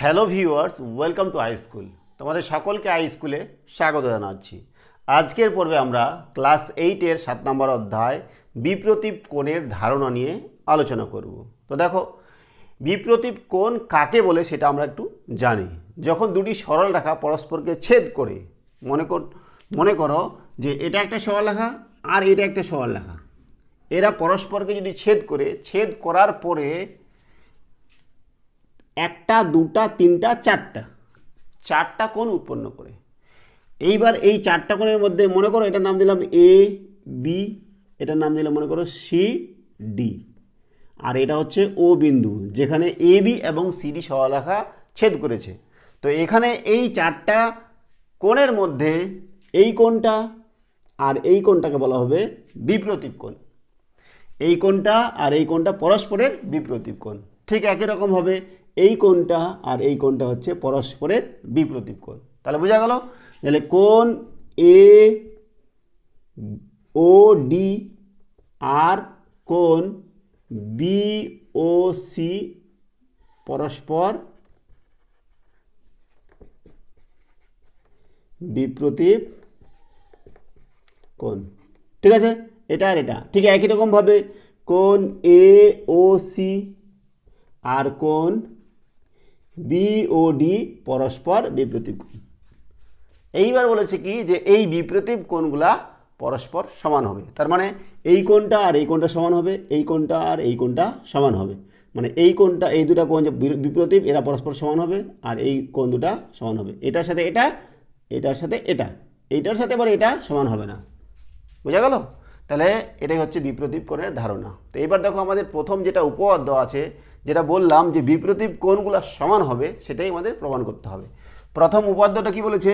Hello viewers, welcome to I school. তোমাদের সকলকে I স্কুলে স্বাগত জানাচ্ছি। আজকের পর্বে আমরা ক্লাস 8-এর 7 নম্বর অধ্যায় বিপ্রতীপ কোণের ধারণা নিয়ে আলোচনা করব। তো দেখো, বিপ্রতীপ কোণ কাকে বলে সেটা আমরা একটু জানি। যখন দুটি সরল রেখা পরস্পরকে ছেদ করে, মনে করো যে এটা একটা সরল রেখা আর এটা একটা সরল রেখা, এরা পরস্পরকে যদি ছেদ করার পরে একটা, দুটা, তিনটা, চারটা কোণ উৎপন্ন করে। এইবার এই চারটা কোণের মধ্যে মনে করো এটার নাম দিলাম এ বি, এটার নাম দিলাম মনে করো সি ডি, আর এটা হচ্ছে ও বিন্দু যেখানে এ বি এবং সিডি সরলরেখা ছেদ করেছে। তো এখানে এই চারটা কোণের মধ্যে এই কোণটা আর এই কোণটাকে বলা হবে বিপ্রতীপ কোণ। এই কোণটা আর এই কোণটা পরস্পরের বিপ্রতীপ কোণ। ঠিক একই রকম হবে এই কোণটা আর এই কোণটা হচ্ছে পরস্পরের বিপ্রতীপ কোণ। তাহলে বোঝা গেল, তাহলে কোণ এ ও ডি আর কোণ বি ও সি পরস্পর বিপ্রতীপ কোণ। ঠিক আছে, এটা আর এটা ঠিক একই রকমভাবে কোণ এ ও সি আর কোণ বি ও ডি পরস্পর বিপ্রতীপ কোণ। এইবার বলেছে কি যে এই বিপ্রতীপ কোণগুলা পরস্পর সমান হবে। তার মানে এই কোণটা আর এই কোণটা সমান হবে, এই কোণটা আর এই কোণটা সমান হবে। মানে এই কোণটা, এই দুটা কোণ যে বিপ্রতীপ এরা পরস্পর সমান হবে, আর এই কোণ দুটা সমান হবে। এটার সাথে এটা, এটার সাথে এটা, এইটার সাথে আবার এটা সমান হবে না। বোঝা গেল? তাহলে এটাই হচ্ছে বিপ্রতীপ কোণের ধারণা। তো এবার দেখো, আমাদের প্রথম যেটা উপপাদ্য আছে, যেটা বললাম যে বিপ্রতীপ কোণগুলো সমান হবে, সেটাই আমাদের প্রমাণ করতে হবে। প্রথম উপাদ্যটা কি বলেছে,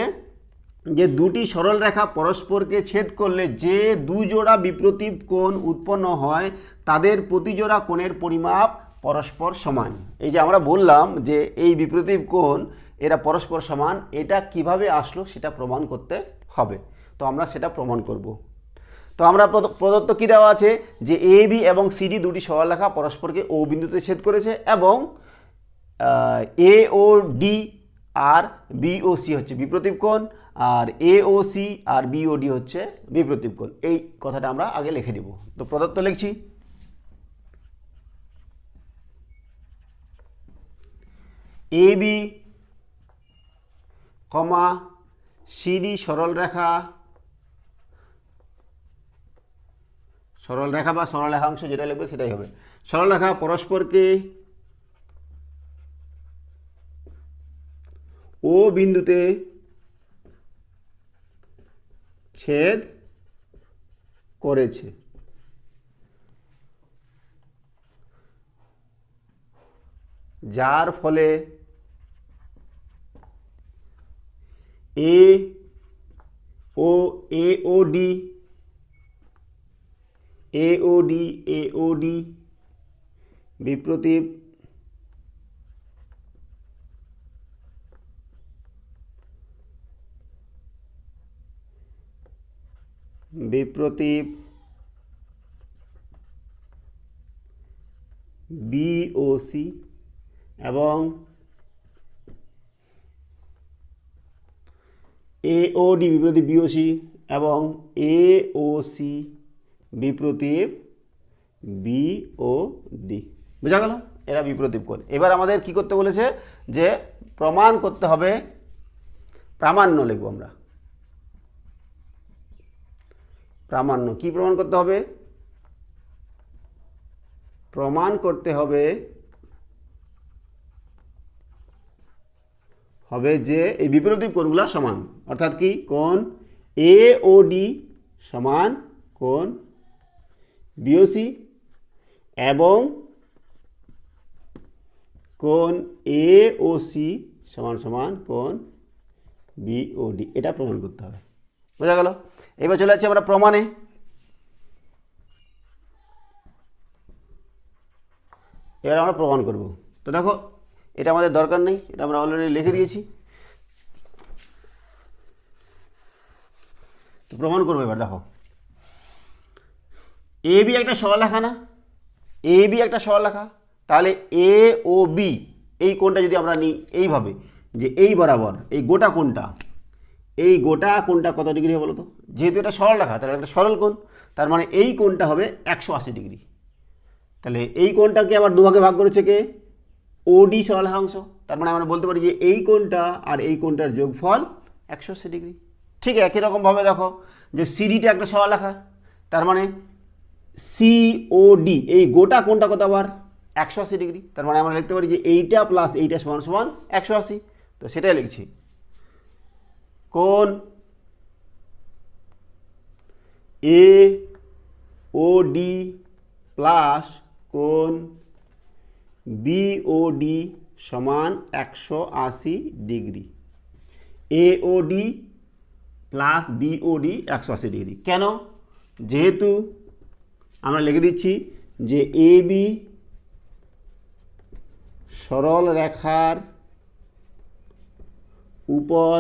যে দুটি সরল রেখা পরস্পরকে ছেদ করলে যে দুজোড়া বিপ্রতীপ কোণ উৎপন্ন হয় তাদের প্রতিজোড়া কোণের পরিমাপ পরস্পর সমান। এই যে আমরা বললাম যে এই বিপ্রতীপ কোণ এরা পরস্পর সমান, এটা কিভাবে আসলো সেটা প্রমাণ করতে হবে। তো আমরা সেটা প্রমাণ করব। তো আমরা প্রদত্ত কী দেওয়া আছে, যে এ বি এবং সিডি দুটি সরলরেখা পরস্পরকে ও বিন্দুতে ছেদ করেছে, এবং এ ও ডি আর বি ও সি হচ্ছে বিপ্রতীপ কোণ, আর এ ও সি আর বি ও ডি হচ্ছে বিপ্রতীপ কোণ। এই কথাটা আমরা আগে লিখে দিব। তো প্রদত্ত লিখছি, এ বি কমা সিডি সরলরেখা বা সরলরেখাংশ যেটা লিখবে সেটাই হবে। সরলরেখা পরস্পরকে ও বিন্দুতে ছেদ করেছে। যার ফলে এ ও ডি বিপ্রতীপ বি ও সি এবং এ ও ডি বিপ্রতীপ বি ও সি এবং এ ও সি বিপ্রতীপ বি ও ডি। বোঝা গেল? এরা বিপ্রতীপ কোণ। এবার আমাদের কি করতে বলেছে, যে প্রমাণ করতে হবে, প্রামাণ্য লিখব আমরা। প্রামাণ্য কি প্রমাণ করতে হবে? প্রমাণ করতে হবে যে এই বিপ্রতীপ কোণগুলো সমান। অর্থাৎ কি, কোণ এ ও ডি সমান কোণ বিওসি এবং কোণ এ ও সি সমান সমান কোণ বিওডি। এটা প্রমাণ করতে হবে। বোঝা গেল? এবার চলে যাচ্ছি আমরা প্রমাণে। এবার আমরা প্রমাণ করব। তো দেখো, এটা আমাদের দরকার নেই, এটা আমরা অলরেডি লিখে দিয়েছি। তো প্রমাণ করবো। এবার দেখো, এ বি একটা সরলরেখা না, এ বি একটা সরলরেখা, তাহলে এ ও বি এই কোণটা যদি আমরা নিই এইভাবে যে এই বরাবর এই গোটা কোণটা কত ডিগ্রি হবে বলো তো? যেহেতু এটা সরল রেখা তাহলে একটা সরল কোণ, তার মানে এই কোণটা হবে 180 ডিগ্রি। তাহলে এই কোণটাকে আবার দুভাগে ভাগ করেছে কে? ওডি সরলরেখাংশ। তার মানে আমরা বলতে পারি যে এই কোণটা আর এই কোণটার যোগফল 180 ডিগ্রি। ঠিক একই রকমভাবে দেখো যে সিডিটা একটা সরলরেখা, তার মানে সিওডি এই গোটা কোণটা কত আবার 180 ডিগ্রি। তার মানে আমরা লিখতে পারি যে এইটা প্লাস এইটা সমান সমান 180। তো সেটাই লিখছি, কোণ এ ও ডি প্লাস কোণ বিওডি সমান 180 degree. AOD plus BOD 180 degree. কেন? যেহেতু আমরা লিখে দিচ্ছি যে এ বি সরল রেখার উপর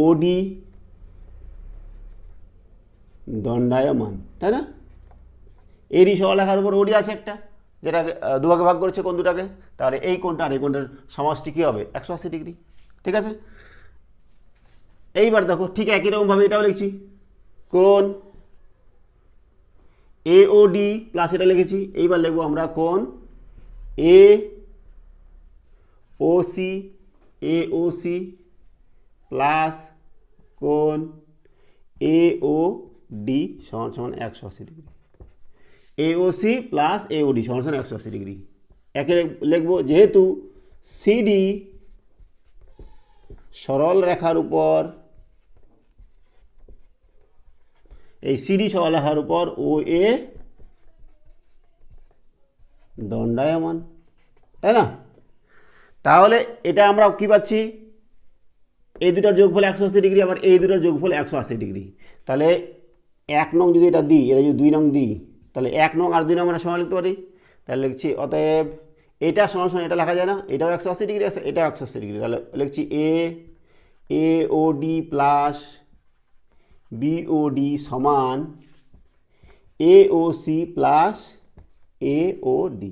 ওডি দণ্ডায়মান, তাই না? এরই সরলরেখার উপর ওডি আছে একটা, যেটাকে দুভাগে ভাগ করেছে কোণ দুটাকে, তাহলে এই কোণটা আর এই কোণটার সমষ্টি কী হবে? 180 ডিগ্রি। ঠিক আছে, এইবার দেখো ঠিক একই রকমভাবে এটাও লিখছি, কোণ এওডি প্লাস এটা লিখেছি, এইবার লিখবো আমরা কোণ এ ও সি প্লাস কোণ এওডি সমান সমান 180 ডিগ্রি। এওসি প্লাস এওডি সমান সমান 180 ডিগ্রি। একে লিখবো যেহেতু সিডি সরল রেখার উপর এই সিডি সরল রেখার উপর ও এ দণ্ডায়মান, তাই না? তাহলে এটা আমরা কি পাচ্ছি? এই দুটার যোগফল 180 ডিগ্রি, আবার এই দুটার যোগফল 180 ডিগ্রি। তাহলে 1 নং যদি এটা দিই, এটা যদি 2 নং দিই, তাহলে 1 নং আর 2 নং আমরা সমান লিখতে পারি। তাহলে লিখছি অতএব এটা সমান সমান এটা লেখা যায় না, এটাও 180 ডিগ্রি আছে, এটাও 180 ডিগ্রি। তাহলে লিখছি এওডি প্লাস বিওডি সমান এওসি প্লাস এওডি।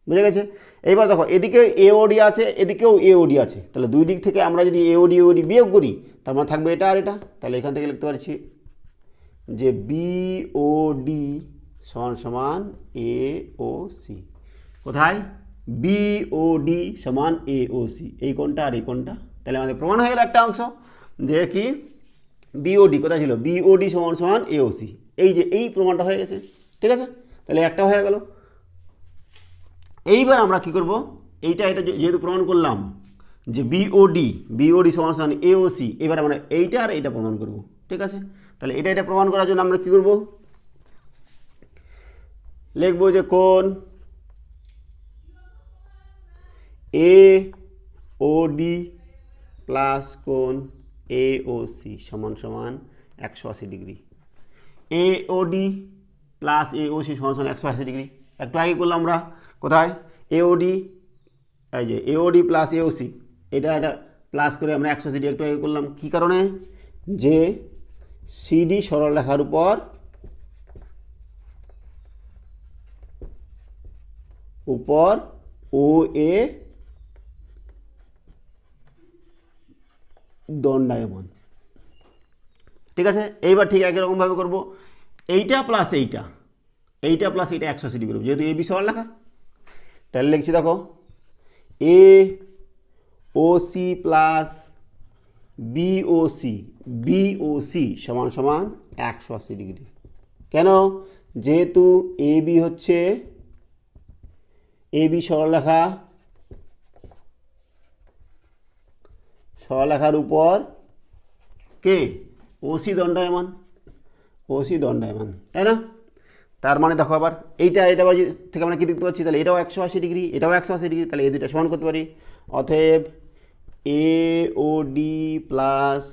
বুঝে গেছে? এইবার দেখো এদিকে এওডি আছে, এদিকেও এওডি আছে, তাহলে দুই দিক থেকে আমরা যদি এওডি বিয়োগ করি তার মানে থাকবে এটা আর এটা। তাহলে এখান থেকে লিখতে পারছি যে বিওডি সমান সমান এওসি। কোথায়? বিওডি সমান এওসি, এই কোণটা আর এই কোণটা। তাহলে আমাদের প্রমাণ হয়ে গেল একটা অংশ যে কি বিওডি কোথায় ছিল? বিওডি সমান সমান এওসি। এই যে এই প্রমাণটা হয়ে গেছে। ঠিক আছে, তাহলে একটা হয়ে গেল। এইবার আমরা কি করব? এটা যেহেতু প্রমাণ করলাম যে বিওডি সমান সমান এওসি, এবার আমরা এইটা আর এইটা প্রমাণ করব। ঠিক আছে, তাহলে এটা প্রমাণ করার জন্য আমরা কি করব? লিখব যে কোণ এওডি প্লাস কোণ এওসি সমান সমান 180 ডিগ্রি। এওডি প্লাস এওসি সমান সমান 180 ডিগ্রি। একটু আগে করলাম আমরা, কোথায়? এওডি, এই যে এওডি প্লাস এওসি, এটা প্লাস করে আমরা 180 ডিগ্রি একটু আগে করলাম। কী কারণে? যে সিডি সরল রেখার উপর ও এ দণ্ডায়মান। ঠিক আছে, এইবার ঠিক একই রকমভাবে করব। এইটা প্লাস এইটা 180 ডিগ্রি করব, যেহেতু এবি সরল রেখা। তাহলে লিখছি দেখো এ ও সি প্লাস বিওসি সমান সমান 180 ডিগ্রি। কেন? যেহেতু এবি হচ্ছে এবি সরলরেখার উপর কে? ওসি দণ্ডায়মান, তাই না? তার মানে দেখো আবার এটা থেকে আমরা কি দেখতে পাচ্ছি? তাহলে এটাও 180 ডিগ্রি, এটাও 180 ডিগ্রি, তাহলে এই দুটো সমান করতে পারি। অতএব এওডি প্লাস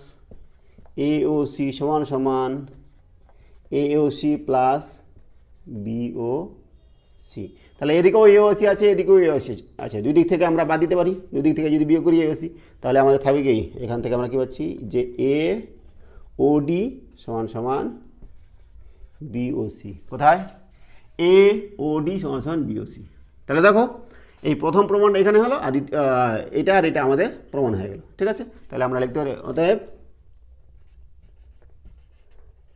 এওসি সমান সমান এওসি প্লাস বিওসি। তাহলে এদিকেও এওসি আছে, এদিকেও এওসি আছে, দুই দিক থেকে আমরা বাদ দিতে পারি। দুই দিক থেকে যদি বিয়োগ করি এওসি, তাহলে আমাদের থাকবে কি? এখান থেকে আমরা কী পাচ্ছি? যে এওডি সমান সমান বিওসি। কোথায়? এওডি সমান সমান বিওসি। তাহলে দেখো এই প্রথম প্রমাণটা এখানে হলো, আর এটা আর এটা আমাদের প্রমাণ হয়ে গেল। ঠিক আছে, তাহলে আমরা লিখতে পারি অতএব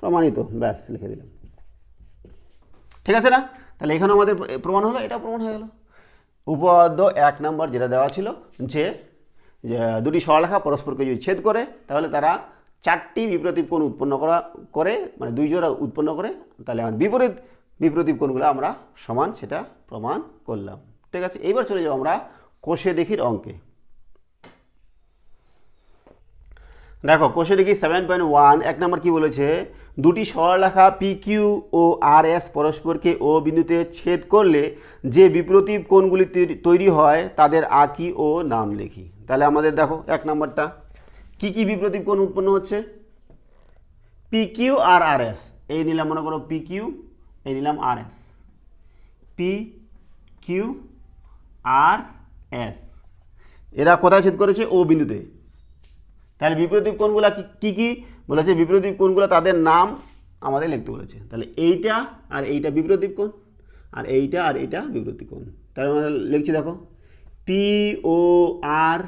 প্রমাণিত, ব্যাস লিখে দিলাম। ঠিক আছে না? তাহলে এখানে আমাদের প্রমাণ হলো, এটা প্রমাণ হয়ে গেল। উপপাদ্য 1 নম্বর যেটা দেওয়া ছিল যে দুটি সরলরেখা পরস্পরকে যদি ছেদ করে তাহলে তারা 4টি বিপরীত কোণ উৎপন্ন করে মানে 2 জোড়া উৎপন্ন করে, তাহলে আমার বিপরীত কোণগুলো আমরা সমান, সেটা প্রমাণ করলাম। ঠিক আছে, এইবার চলে যাবো আমরা কোষে দেখির অঙ্কে। দেখো কোষে দেখি 7.1 1 নম্বর কি বলেছে, দুটি সরলরেখা PQ ও RS পরস্পরকে ও বিন্দুতে ছেদ করলে যে বিপরীত কোণগুলি তৈরি হয় তাদের আঁকি ও নাম লিখি। তাহলে আমাদের দেখো 1 নম্বরটা কি কি বিপরীত কোণ উৎপন্ন হচ্ছে, PQ আর RS। এই নিলাম মনে করো PQ, এই নিলাম RS, PQ RS, এরা কোথায় ছেদ করেছে, ও বিন্দুতে। তাহলে বিপরীত কোণগুলো কি কি বলেছে, বিপরীত কোণগুলো তাদের নাম আমাদের লিখতে বলেছে। তাহলে এইটা আর এইটা বিপরীত কোণ, আর এইটা আর এইটা বিপরীত কোণ। তাহলে আমরা লিখছি দেখো POR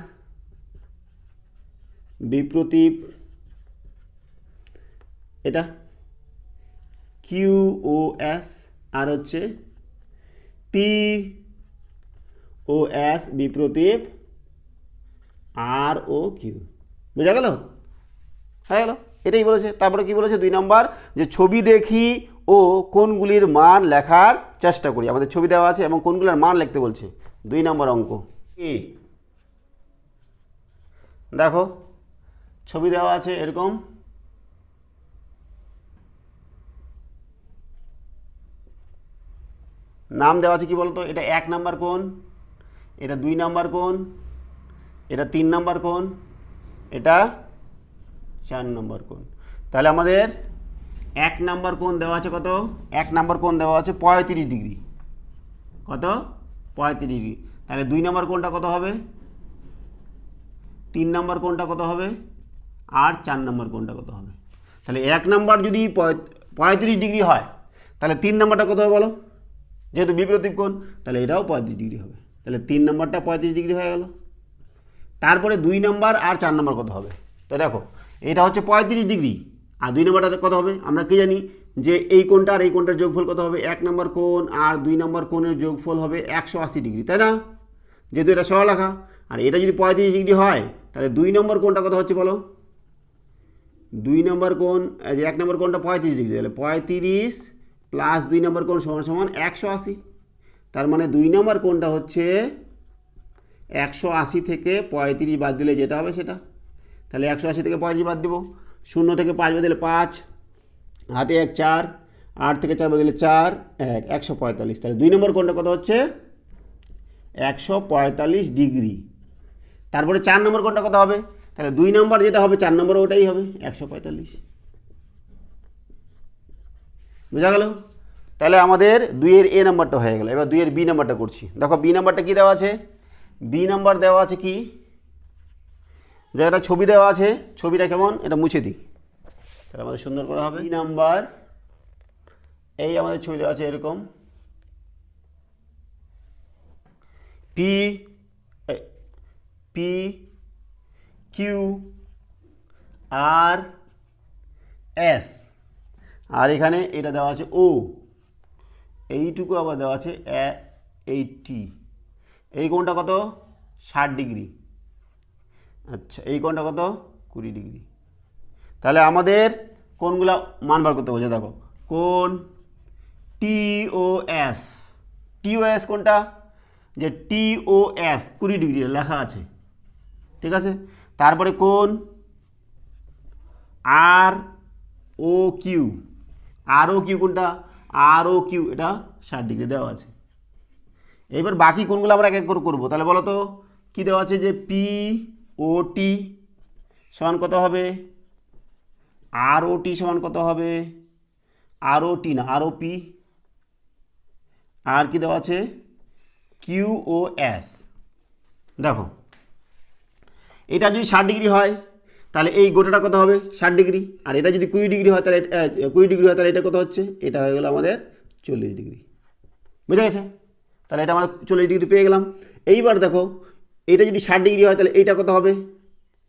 বিপরীত, এটা QOS আর হচ্ছে POS বিপরীত ROQ। বোঝা গেল? হয়ে গেল, এটাই বলেছে। তারপরে কি বলেছে 2 নম্বর, যে ছবি দেখি ও কোণগুলির মান লেখার চেষ্টা করি। আমাদের ছবি দেওয়া আছে এবং কোণগুলির মান লিখতে বলছে। 2 নম্বর অঙ্ক কি দেখো, ছবি দেওয়া আছে এরকম, নাম দেওয়া আছে কি বলতো, এটা 1 নম্বর কোণ, এটা 2 নম্বর কোণ, এটা 3 নম্বর কোণ, এটা 4 নম্বর কোণ। তাহলে আমাদের 1 নম্বর কোণ দেওয়া আছে কত, 1 নম্বর কোণ দেওয়া আছে 35 ডিগ্রি, কত 35 ডিগ্রি। তাহলে 2 নম্বর কোণটা কত হবে, 3 নম্বর কোণটা কত হবে, আর 4 নম্বর কোণটা কত হবে। তাহলে 1 নম্বর যদি 35 ডিগ্রি হয় তাহলে 3 নম্বরটা কত হবে বলো, যেহেতু বিপরীত কোণ তাহলে এটাও 35 ডিগ্রি হবে। তাহলে 3 নম্বরটা 35 ডিগ্রি হয়ে গেল। তারপরে 2 নম্বর আর 4 নম্বর কত হবে, তো দেখো এটা হচ্ছে 35 ডিগ্রি, আর 2 নম্বরটা কত হবে, আমরা কি জানি যে এই কোণটা আর এই কোণটার যোগফল কত হবে, 1 নম্বর কোণ আর 2 নম্বর কোণের যোগফল হবে 180 ডিগ্রি, তাই না? যেহেতু এটা সরলরেখা আর এটা যদি 35 ডিগ্রি হয় তাহলে 2 নম্বর কোণটা কত হচ্ছে বলো, 2 নম্বর কোণ, 1 নম্বর কোণটা 35 ডিগ্রি, তাহলে 35 প্লাস 2 নম্বর কোণ সমান সমান 180। তার মানে 2 নম্বর কোণটা হচ্ছে 180 থেকে 35 বাদ দিলে যেটা হবে সেটা। তাহলে 180 থেকে 35 বাদ দেবো, 0 থেকে 5 বাদ দিলে 5, হাতে 1 4, 8 থেকে 4 বাদ দিলে 4 1, 145। তাহলে 2 নম্বর কোণটা কত হচ্ছে 145 ডিগ্রি। তারপরে 4 নম্বর কোণটা কত হবে, তাহলে 2 নম্বর যেটা হবে 4 নম্বর ওটাই হবে 145। বোঝা গেল? তাহলে আমাদের 2 এর A নাম্বারটা হয়ে গেল। এবার 2 এর B নাম্বারটা করছি। দেখো B নাম্বারটা কি দেওয়া আছে, B নাম্বার দেওয়া আছে কি, যে একটা ছবি দেওয়া আছে, ছবিটা কেমন এটা মুছে দিই তাহলে আমাদের সুন্দর করে হবে। B নাম্বার, এই আমাদের ছবি দেওয়া আছে এরকম, P Q R S, আর এখানে এটা দেওয়া আছে O, এইটুকু আবার দেওয়া আছে 80। এই কোণটা কত 60 ডিগ্রি, আচ্ছা এই কোণটা কত 20 ডিগ্রি। তাহলে আমাদের কোণগুলা মান বার করতে বলছে। দেখো কোণ TOS, TOS কোণটা, যে TOS 20 ডিগ্রি লেখা আছে, ঠিক আছে। তারপরে কোণ ROQ, ROQ কোণটা, ROQ এটা 60 ডিগ্রি দেওয়া আছে। এবার বাকি কোণগুলো আমরা এক এক করে করবো। তাহলে বলো তো কী দেওয়া আছে, যে POT সমান কত হবে, ROT সমান কত হবে, ROT না ROP, আর কি দেওয়া আছে QOS। দেখো এটা যদি 60 ডিগ্রি হয় তাহলে এই গোটাটা কত হবে 60 ডিগ্রি, আর এটা যদি 20 ডিগ্রি হয় তাহলে 20 ডিগ্রি হয় তাহলে এটা কত হচ্ছে, এটা হয়ে গেল আমাদের 40 ডিগ্রি। বুঝা গেছে? তাহলে এটা আমরা 40 ডিগ্রি পেয়ে গেলাম। এইবার দেখো এটা যদি 60 ডিগ্রি হয় তাহলে এইটা কত হবে,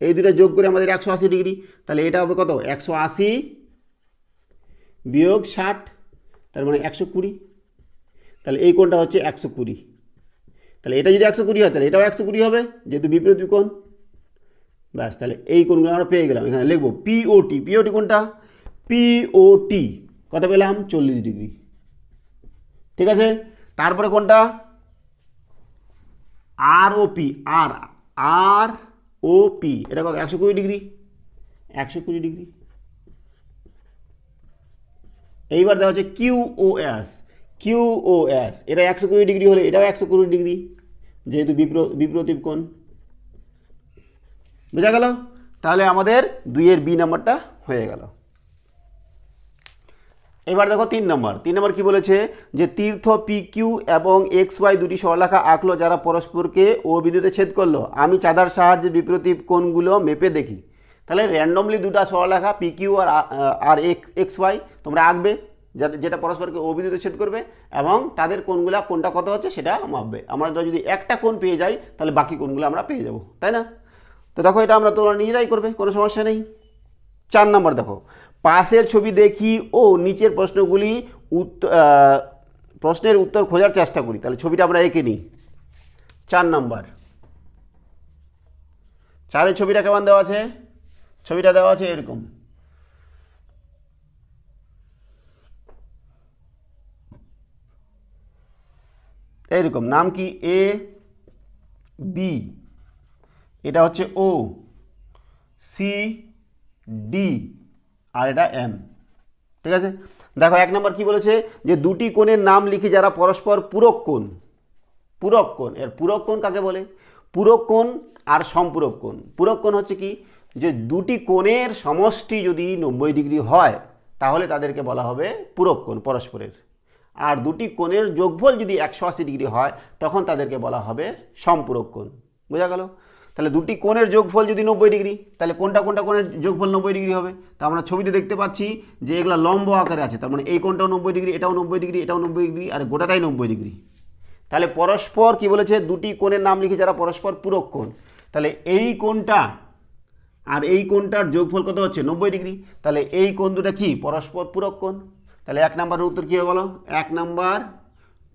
এই দুটো যোগ করে আমাদের 180 ডিগ্রি, তাহলে এটা হবে কত 180 বিয়োগ 60, তার মানে 120, তাহলে এই কোণটা হচ্ছে 120। তাহলে এটা যদি 120 হয় তাহলে এটাও 120 হবে, যেহেতু বিপরীত কোণ। ব্যাস, তাহলে এই কোণগুলো আমরা পেয়ে গেলাম। এখানে লিখবো পিওটি। পিওটি কোনটা? পিওটি কত পেলাম? 40 ডিগ্রি। ঠিক আছে, তারপরে কোনটা? আর ও পি। আর আর ও পি এটা কত? 120 ডিগ্রি। 120 ডিগ্রি। এইবার দেওয়া হচ্ছে কিউওএস। কিউওএস এটা 120 ডিগ্রি হলে এটাও 120 ডিগ্রি, যেহেতু বিপরীত কোণ। বোঝা গেল? তাহলে আমাদের 2-এর বি নাম্বারটা হয়ে গেল। এবার দেখো 3 নম্বর। 3 নম্বর কি বলেছে? যে তীর্থ পি কিউ এবং এক্স ওয়াই দুটি সরলরেখা আঁকলো যারা পরস্পরকে ও বিন্দুতে ছেদ করলো। আমি চাঁদার সাহায্যে বিপরীত কোণগুলো মেপে দেখি। তাহলে র্যান্ডমলি দুটো সরলরেখা P Q R x Y তোমরা আঁকবে, যেটা পরস্পরকে ও বিন্দুতে ছেদ করবে, এবং তাদের কোণগুলো কোনটা কত হচ্ছে সেটা মাপবে। আমরা যদি একটা কোণ পেয়ে যাই তাহলে বাকি কোণগুলো আমরা পেয়ে যাব, তাই না? তো দেখো এটা আমরা তোমরা নিজেরাই করবে, কোনো সমস্যা নেই। 4 নম্বর দেখো, পাশের ছবি দেখি ও নিচের প্রশ্নের উত্তর খোঁজার চেষ্টা করি। তাহলে ছবিটা আমরা এঁকে নিই। 4 নম্বর, 4-এর ছবিটা কেমন দেওয়া আছে? ছবিটা দেওয়া আছে এরকম। এইরকম, নাম কি? এ বি, এটা হচ্ছে ও, সি ডি, আর এটা এম। ঠিক আছে, দেখো 1 নম্বর কি বলেছে? যে দুটি কোণের নাম লিখি যারা পরস্পর পূরক কোণ। পূরক কোণ, এর পূরক কোণ কাকে বলে? পূরক কোণ আর সম্পূরক কোণ। পূরক কোণ হচ্ছে কি? যে দুটি কোণের সমষ্টি যদি 90 ডিগ্রি হয় তাহলে তাদেরকে বলা হবে পূরক কোণ পরস্পরের। আর দুটি কোণের যোগফল যদি 180 ডিগ্রি হয় তখন তাদেরকে বলা হবে সম্পূরক কোণ। বোঝা গেল? তাহলে দুটি কোণের যোগফল যদি 90 ডিগ্রি, তাহলে কোনটা কোণের যোগফল 90 ডিগ্রি হবে? তা আমরা ছবিতে দেখতে পাচ্ছি যে এগুলো লম্ব আকারে আছে, তার মানে এই কোণটাও 90 ডিগ্রি, এটাও 90 ডিগ্রি, এটাও 90 ডিগ্রি, আর গোটাটাই 90 ডিগ্রি। তাহলে পরস্পর কি বলেছে? দুটি কোণের নাম লিখে যারা পরস্পর পূরক কোণ। তাহলে এই কোণটা আর এই কোণটার যোগফল কত হচ্ছে? 90 ডিগ্রি। তাহলে এই কোণ দুটা কি? পরস্পর পূরক কোণ। তাহলে 1 নম্বরের উত্তর কী হবে বলো? 1 নম্বর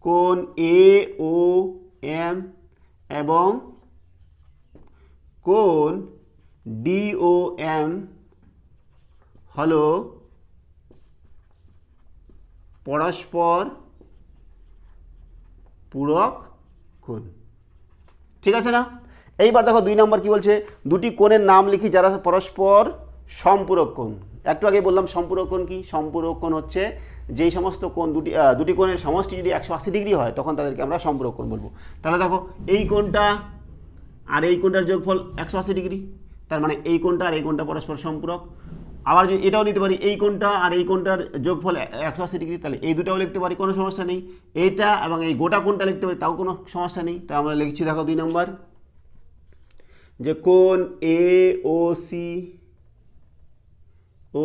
কোণ এ ও এম এবং কোণ ডি ও এম হলো পরস্পর পূরক কোণ। ঠিক আছে না? এইবার দেখো 2 নম্বর কি বলছে? দুটি কোণের নাম লিখি যারা পরস্পর সম্পূরক কোণ। একটু আগে বললাম সম্পূরক কোণ কি? সম্পূরক কোণ হচ্ছে যেই সমস্ত কোণ দুটি কোণের সমষ্টি যদি 180 ডিগ্রি হয় তখন তাদেরকে আমরা সম্পূরক কোণ বলবো। তাহলে দেখো এই কোণটা আর এই কোণটার যোগফল 180 ডিগ্রি, তার মানে এই কোণটা আর এই কোণটা পরস্পর সম্পূরক। আবার যদি এটাও নিতে পারি, এই কোণটা আর এই কোণটার যোগফল 180 ডিগ্রি, তাহলে এই দুটাও লিখতে পারি, কোনো সমস্যা নেই। এইটা এবং এই গোটা কোণটা লিখতে পারি, তাও কোনো সমস্যা নেই। তা আমরা লিখছি দেখো 2 নম্বর, যে কোণ এ ও সি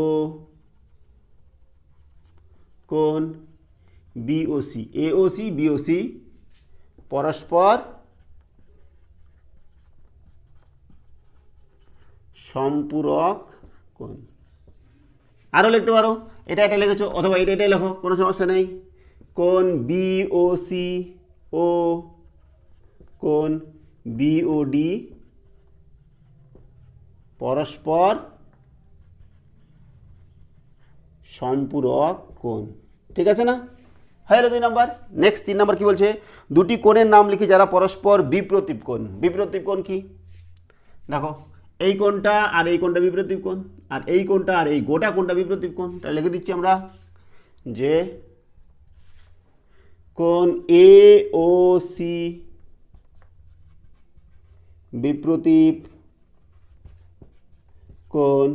ও কোণ বিওসি, এওসি বিওসি পরস্পর সম্পূরক কোণ। আরও লিখতে পারো, এটা লিখেছো অথবা এটা লেখো, কোনো সমস্যা নেই। কোণ বিওসি ও কোণ বিওডি পরস্পর সম্পূরক কোণ। ঠিক আছে না? হয়ে গেল 2 নম্বর। নেক্সট 3 নম্বর কি বলছে? দুটি কোণের নাম লিখি যারা পরস্পর বিপ্রতীপ কোণ। বিপ্রতীপ কোণ কি? দেখো এই কোণটা আর এই কোণটা বিপ্রতীপ কোণ, আর এই কোণটা আর এই গোটা কোণটা বিপ্রতীপ কোণ। তাহলে লিখে দিচ্ছি আমরা যে কোণ এ ও সি বিপ্রতীপ কোণ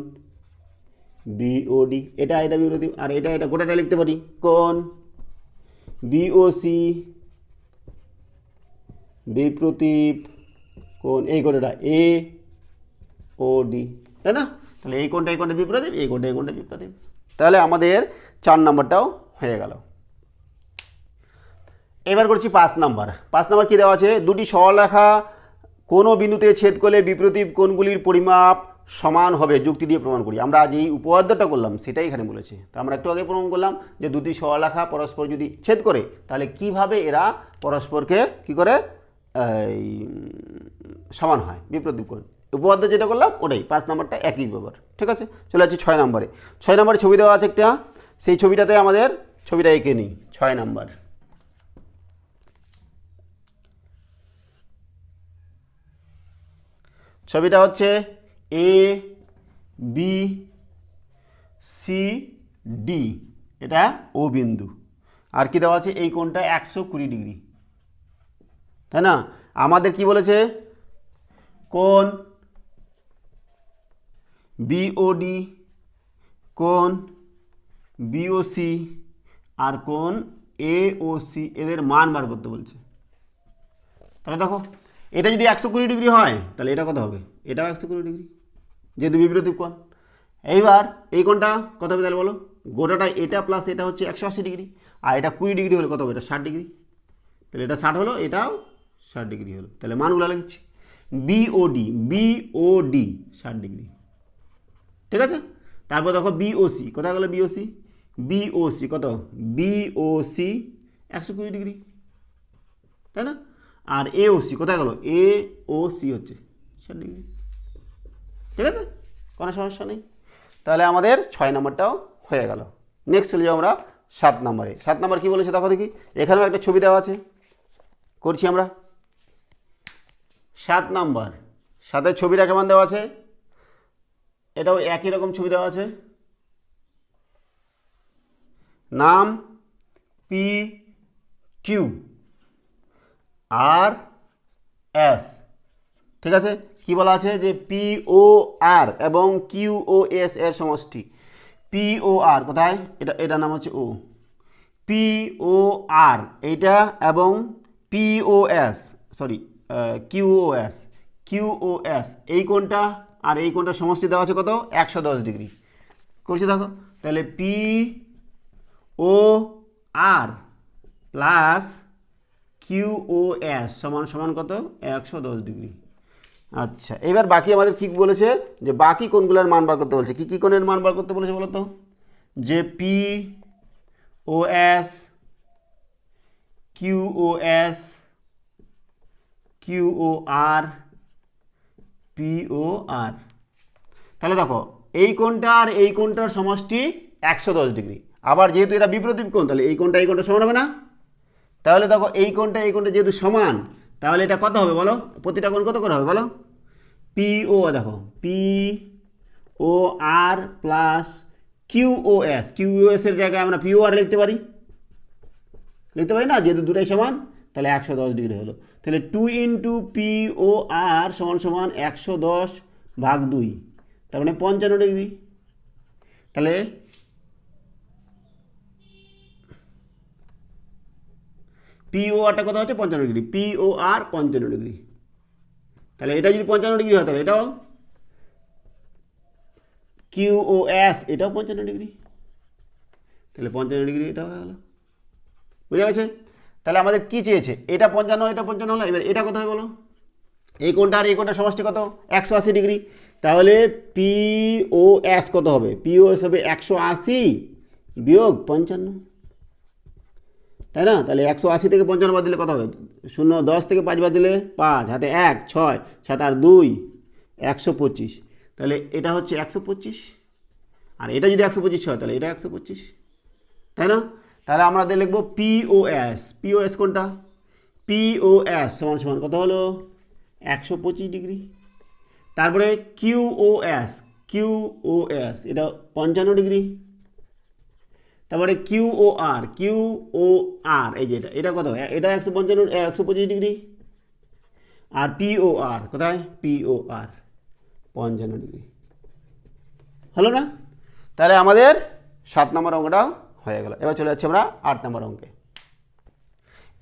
বিওডি, এটা বিপ্রতীপ, আর এটা গোটাটা লিখতে পারি কোণ বিওসি বিপ্রতীপ কোণ এই গোটাটা এ ও ডি, তাই না? তাহলে এই কোণটা বিপ্রতীপ, এই কোণটা বিপ্রতীপ। তাহলে আমাদের 4 নম্বরটাও হয়ে গেল। এবার করছি 5 নাম্বার। 5 নাম্বার কী দেওয়া আছে, দুটি সরলরেখা কোনো বিন্দুতে ছেদ করলে বিপরীত কোণগুলির পরিমাপ সমান হবে যুক্তি দিয়ে প্রমাণ করি। আমরা আজ এই উপপাদ্যটা করলাম সেটাই এখানে বলেছে। তো আমরা একটু আগে প্রমাণ করলাম যে দুটি সরলরেখা পরস্পর যদি ছেদ করে তাহলে কিভাবে এরা পরস্পরকে কি করে সমান হয় বিপরীত কোণ। উপপাদ্য যেটা করলাম ওটাই, 5 নাম্বারটা একই ব্যাপার। ঠিক আছে, চলে যাচ্ছি 6 নাম্বারে। 6 নাম্বারে ছবি দেওয়া আছে একটা, সেই ছবিটাতে আমাদের ছবিটা এঁকে নিই। 6 নাম্বার, ছবিটা হচ্ছে এ বি সি ডি, এটা ও বিন্দু। আর কি দেওয়া আছে, এই কোণটা 120 ডিগ্রি, তাই না? আমাদের কি বলেছে, কোণ বিওডি, কোণ বিওসি আর কোণ এওসি এদের মান বার করতে বলছে। তাহলে দেখো এটা যদি 120 ডিগ্রি হয় তাহলে এটা কত হবে, এটাও 120 ডিগ্রি যেহেতু বিপরীত কোণ। এইবার এই কোণটা কত হবে তাহলে বলো, গোটাটা এটা প্লাস এটা হচ্ছে 180 ডিগ্রি, আর এটা 20 ডিগ্রি হলে কত হবে, এটা 60 ডিগ্রি। তাহলে এটা 60 হলো, এটাও 60 ডিগ্রি হলো। তাহলে মানগুলো লিখছি, বিওডি 60 ডিগ্রি, ঠিক আছে। তারপর দেখো বিওসি, কোথায় গেলো বিওসি, বিওসি কত, বিওসি 120 ডিগ্রি, তাই না? আর এওসি কোথায় গেলো, এওসি হচ্ছে 60 ডিগ্রি, ঠিক আছে, কোনো সমস্যা নেই। তাহলে আমাদের 6 নম্বরটাও হয়ে গেল। নেক্সট চলে যাবো আমরা 7 নম্বরে। 7 নম্বর কী বলেছে দেখো দেখি, এখানেও একটা ছবি দেওয়া আছে, করছি আমরা 7 নম্বর। 7-এর ছবিটা কেমন দেওয়া আছে, এটাও একই রকম ছবি দেওয়া আছে, নাম পি কিউ আর এস, ঠিক আছে। কি বলা আছে যে পি ও আর এবং কিউ ও এস এর সমষ্টি। পি ও আর কোথায়, এটা নাম হচ্ছে ও, পি ও আর এইটা এবং পি ও এস, সরি কিউ ও এস, কিউ ও এস এই কোণটা আর এই কোণটা সমষ্টি দেওয়া আছে কত, 110 ডিগ্রি। করছি দেখো, তাহলে পি ও আর প্লাস কিউ ও এস সমান সমান কত, 110 ডিগ্রি। আচ্ছা, এবার বাকি আমাদের কি বলেছে, যে বাকি কোণগুলোর মান বার করতে বলছে। কি কি কোণের মান বার করতে বলেছে বলো তো, যে পি ও এস, কিউ ও এস, কিউ ও আর, পি ও আর। তাহলে দেখো এই কোণটা আর এই কোণটার সমষ্টি 110 ডিগ্রি। আবার যেহেতু এটা বিপরীত কোণ তাহলে এই কোণটা সমান হবে না। তাহলে দেখো এই কোণটা যেহেতু সমান, তাহলে এটা কত হবে বলো, প্রতিটা কোণ কত করে হবে বলো, পি ও, দেখো পি ও আর প্লাস কিউ ও এস, কিউ ও এস এর জায়গায় আমরা পি ও আর লিখতে পারি না, যেহেতু দুটাই সমান। তাহলে 110 ডিগ্রি হলো। তাহলে 2 ইন্টু পি ও আর সমান সমান 110 ভাগ 2, তার মানে 55 ডিগ্রি। তাহলে পি ও আরটা কত হচ্ছে, 55 ডিগ্রি, পি ও আর 55 ডিগ্রি। তাহলে এটা যদি 55 ডিগ্রি হয় তাহলে এটাও কিউ ও এস এটাও 55 ডিগ্রি, তাহলে 55 ডিগ্রি এটাও হয়ে গেল। বুঝা গেছে? তাহলে আমাদের কি চেয়েছে, এটা 55 এটা 55 হলো। এবার এটা কত হয় বলো, এই কোণটা আর এই কোণটার সমষ্টি কত, 180 ডিগ্রি। তাহলে পি ও এস কত হবে, পি ও এস হবে 180 বিয়োগ 55, তাই না? তাহলে 180 থেকে 55 বাদ দিলে কত হবে, 0, 10 থেকে 5 বাদ দিলে 5, হাতে 1, 6, 7 আর 2, 125। তাহলে এটা হচ্ছে 125, আর এটা যদি 125 হয় তাহলে এটা 125, তাই না? তাহলে আমরা লিখবো পিওএস, পিওএস কোনটা, পিওএস সমান সমান কত হলো, 125 ডিগ্রি। তারপরে কিউওএস, কিউওএস এটা 55 ডিগ্রি। তারপরে কিউওআর, কিউওআর এই যে এটা কত, এটা 125 ডিগ্রি। আর পিওআর কোথায়, পিওআর 55 ডিগ্রি। হলো না? তাহলে আমাদের 7 নম্বর অঙ্কটাও হয়ে গেল। এবার চলে যাচ্ছি আমরা 8 নম্বর অঙ্কে।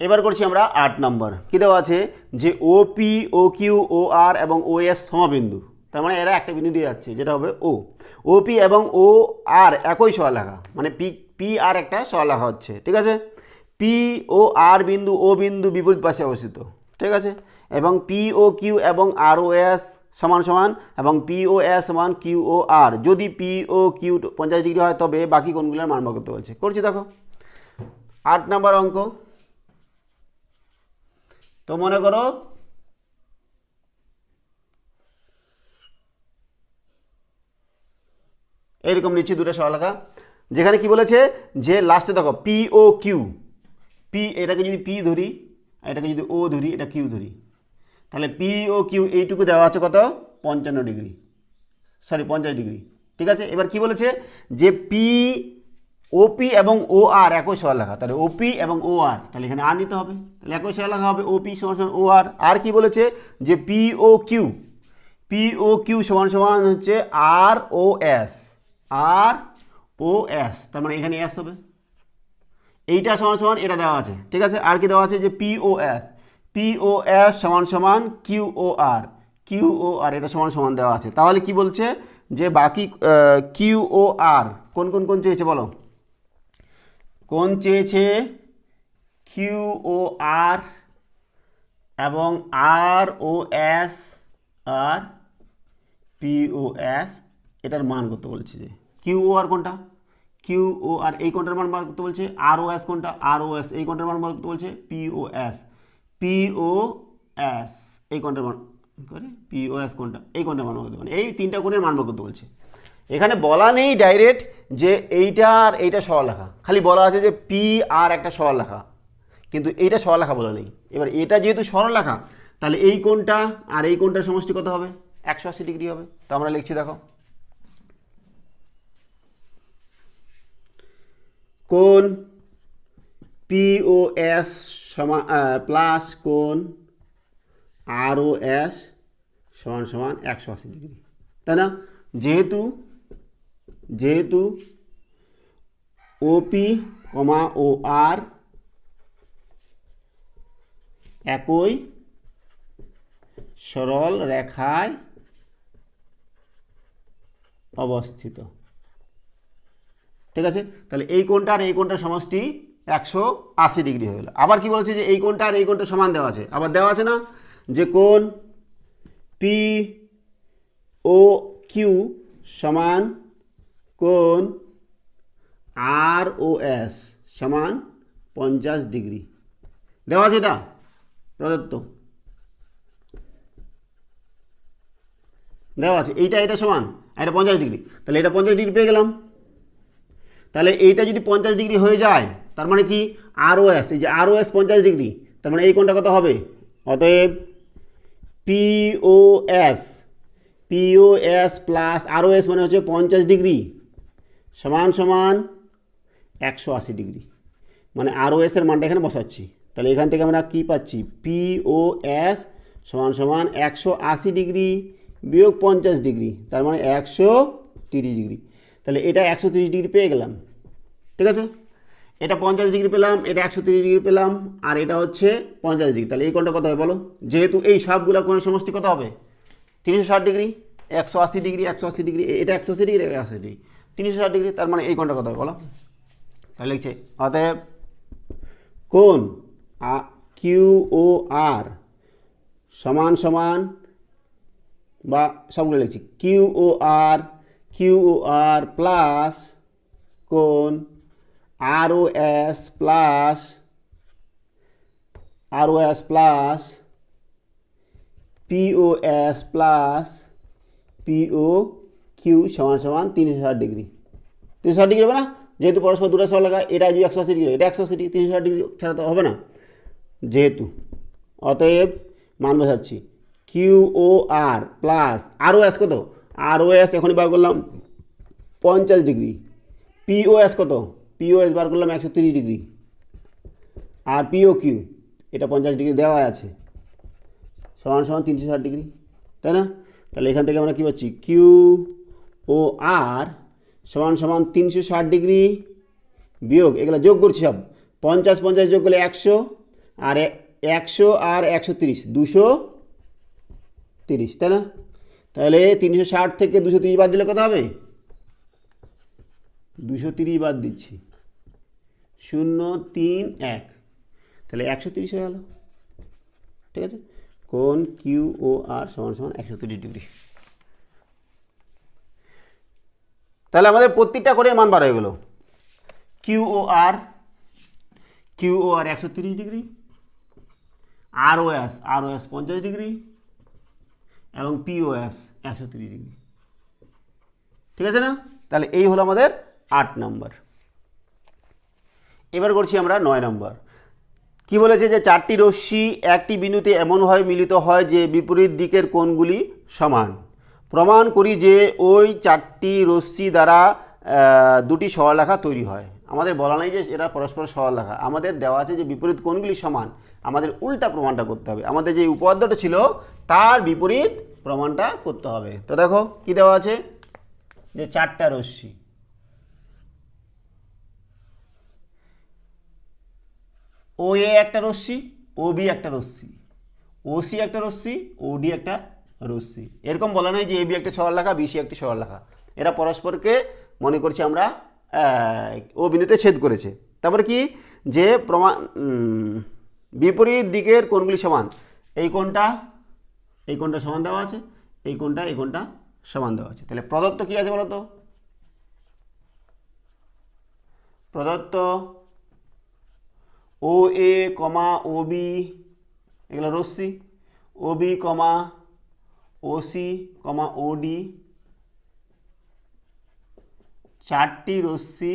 এবার করছি আমরা 8 নম্বর। কী দেওয়া আছে, যে ওপি, ও কিউ, ও আর এবং ও এস সমবিন্দু। তার মানে এরা একটা বিন্দু দিয়ে যাচ্ছে, যেটা হবে ও। ওপি এবং ও আর একই সরলরেখা, মানে পি আর একটা সরলরেখা হচ্ছে, ঠিক আছে। পি ও আর বিন্দু ও বিন্দু বিপরীত পাশে অবস্থিত, ঠিক আছে, এবং পি ও কিউ এবং আর ও এস সমান সমান এবং পি ও এস সমান কিউ ও আর, যদি পি ও কিউ 50 ডিগ্রি হয় তবে বাকি কোণগুলোর মান বার করতে বলছে। করছি দেখো 8 নম্বর অঙ্ক। তো মনে করো এইরকম নিচ্ছি দুটো সরলরেখা, যেখানে কি বলেছে যে লাস্টে দেখো পি ও কিউ, পি এটাকে যদি পি ধরি, এটাকে যদি ও ধরি, এটা কিউ ধরি, তাহলে পি ও কিউ এইটুকু দেওয়া আছে কত 55 ডিগ্রি, সরি 50 ডিগ্রি, ঠিক আছে। এবার কি বলেছে যে পি ওপি এবং ও আর একই সরলরেখা, তাহলে ওপি এবং ও আর, তাহলে এখানে আর নিতে হবে, তাহলে একই সরলরেখা হবে ওপি সমান সমান ও আর। আর কি বলেছে যে পি ও কিউ, পি ও কিউ সমান সমান হচ্ছে আর ও এস, আর ও এস, তার মানে এখানে এস হবে, এইটা সমান সমান এটা দেওয়া আছে, ঠিক আছে। আর কি দেওয়া আছে যে পি ও এস, পি ও এস সমান সমান কিউ ও আর, কিউ ও আর এটা সমান সমান দেওয়া আছে। তাহলে কি বলছে যে বাকি কিউ ও আর কোন কোন কোন চেয়েছে বলো, কোন চেয়েছে কিউ ও আর এবং আর ও এস আর পি ও এস, এটার মান করতে বলছে যে কিউ ও আর কোনটা, কিউ ও আর এই কোনটার মান বার করতে বলছে, আর ও এস কোনটা, আর ও এস এই কোনটার মান বার করতে বলছে, পি ও এস, পি ও এস এই কোনটার মান করে, পি ও এস কোনটা এই কোনটার মান বার করতে বলছে, এই তিনটা কোণের মান বার করতে বলছে। এখানে বলা নেই ডাইরেক্ট যে এইটা আর এইটা সরলরেখা, খালি বলা আছে যে পি আর একটা সরলরেখা, কিন্তু এইটা সরলরেখা বলা নেই। এবার এটা যেহেতু সরলরেখা তাহলে এই কোণটা আর এই কোণটার সমষ্টি কত হবে 180 ডিগ্রি হবে। তো আমরা লিখছি দেখো কোণ পি ও এস সমান প্লাস কোণ আর ও এস সমান সমান 180 ডিগ্রি, তাই না। যেহেতু যেহেতু ওপি কমা ও আর একই সরল রেখায় অবস্থিত, ঠিক আছে, তাহলে এই কোণটা আর এই কোণটার সমষ্টি 180 ডিগ্রি হয়ে গেল। আবার কি বলছে যে এই কোণটা আর এই কোণটা সমান দেওয়া আছে, আবার দেওয়া আছে না যে কোণ পি ও কিউ সমান কোণ আর ও এস সমান 50 ডিগ্রি দেওয়া আছে, এটা প্রদত্ত দেওয়া আছে, এইটা এটা সমান এটা 50 ডিগ্রি, তাহলে এটা 50 ডিগ্রি পেয়ে গেলাম। তাহলে এইটা যদি 50 ডিগ্রি হয়ে যায় তার মানে কি আর ও এস, এই যে আর ও এস 50 ডিগ্রি, তার মানে এই কোণটা কত হবে, অতএব পি ও এস, পি ও এস প্লাস আর ও এস মানে হচ্ছে 50 ডিগ্রি সমান সমান 180 ডিগ্রি, মানে আর ও এসের মানটা এখানে বসাচ্ছি। তাহলে এখান থেকে আমরা কি পাচ্ছি, পি ও এস সমান সমান 180 ডিগ্রি বিয়োগ 50 ডিগ্রি, তার মানে 130 ডিগ্রি। তাহলে এটা 130 ডিগ্রি পেয়ে গেলাম, ঠিক আছে, এটা 50 ডিগ্রি পেলাম, এটা 130 ডিগ্রি পেলাম, আর এটা হচ্ছে 50 ডিগ্রি। তাহলে এই কোণটা কত হবে বলো, যেহেতু এই সবগুলো কোণের সমষ্টি কত হবে 360 ডিগ্রি, 180 ডিগ্রি 180 ডিগ্রি, এটা 180 ডিগ্রি, এটা 180 ডিগ্রি, 360 ডিগ্রি, তার মানে এই কোণটা কত হবে বলো। তাহলে লিখছে অতএব কোণ কিউ ও আর সমান সমান, বা সবগুলো লিখছি কিউ ও আর প্লাস কোণ আর ও এস প্লাস পি ও এস প্লাস পি ও কিউ সমান সমান 360 ডিগ্রি, 360 ডিগ্রি হবে না, যেহেতু পরস্পর দুটো সরলরেখা, এটা যদি 180 ডিগ্রি এটা 180 ডিগ্রি, 360 ডিগ্রি ছাড়া তো হবে না যেহেতু। অতএব মান বসাচ্ছি কিউ ও আর প্লাস আর ও এস কত, আর ও এস এখনই বার করলাম 50 ডিগ্রি, পি ও এস কত, পি ও এস বার করলাম 130 ডিগ্রি, আর পি ও কিউ এটা 50 ডিগ্রি দেওয়া আছে সমান সমান 360 ডিগ্রি, তাই না। তাহলে এখান থেকে আমরা কী পাচ্ছি কিউ ও আর সমান সমান 360 ডিগ্রি বিয়োগ, এগুলো যোগ করছি সব, 50 50 যোগ করলে 100, আর 100 আর 130 230, তাই না। তাহলে 360 থেকে 230 বাদ দিলে কত হবে, 230 বাদ দিচ্ছি, 0.3 তাহলে 130 হয়ে গেল। ঠিক আছে, কোণ কিউ ও আর সমান সমান 130 ডিগ্রি। তাহলে আমাদের প্রত্যেকটা কোণের মান বার হয়ে গেল। কিউ ও আর 130 ডিগ্রি, আর ও এস 50 ডিগ্রি এবং পিওএস 130 ডিগ্রি। ঠিক আছে না? তাহলে এই হলো আমাদের 8 নম্বর। এবার করছি আমরা 9 নম্বর। কি বলেছে যে 4টি রশ্মি একটি বিন্দুতে এমনভাবে মিলিত হয় যে বিপরীত দিকের কোণগুলি সমান। প্রমাণ করি যে ওই 4টি রশ্মি দ্বারা 2টি সরলরেখা তৈরি হয়। আমাদের বলা নেই যে এরা পরস্পর সরলরেখা, আমাদের দেওয়া আছে যে বিপরীত কোণগুলি সমান। আমাদের উল্টা প্রমাণটা করতে হবে, আমাদের যে উপপাদ্যটা ছিল তার বিপরীত প্রমাণটা করতে হবে। তো দেখো কি দেওয়া আছে, যে 4টা রশ্মি, ও এ একটা রশ্মি, ও বি একটা রশ্মি, ও সি একটা রশ্মি, ও ডি একটা রশ্মি। এরকম বলা নয় যে এ বি একটা সরলরেখা, বি সি একটি সরলরেখা। এরা পরস্পরকে মনে করছি আমরা ও বিন্দুতে ছেদ করেছে। তারপরে কি, যে প্রমাণ বিপরীত দিকের কোণগুলি সমান। এই কোণটা সমান দেওয়া আছে, এই কোণটা সমান দেওয়া আছে। তাহলে প্রদত্ত কি আছে বলতো? প্রদত্ত ও এ কমা ও বি এগুলো রশ্মি, ও বি কমা ও সি কমা ও ডি 4টি রশ্মি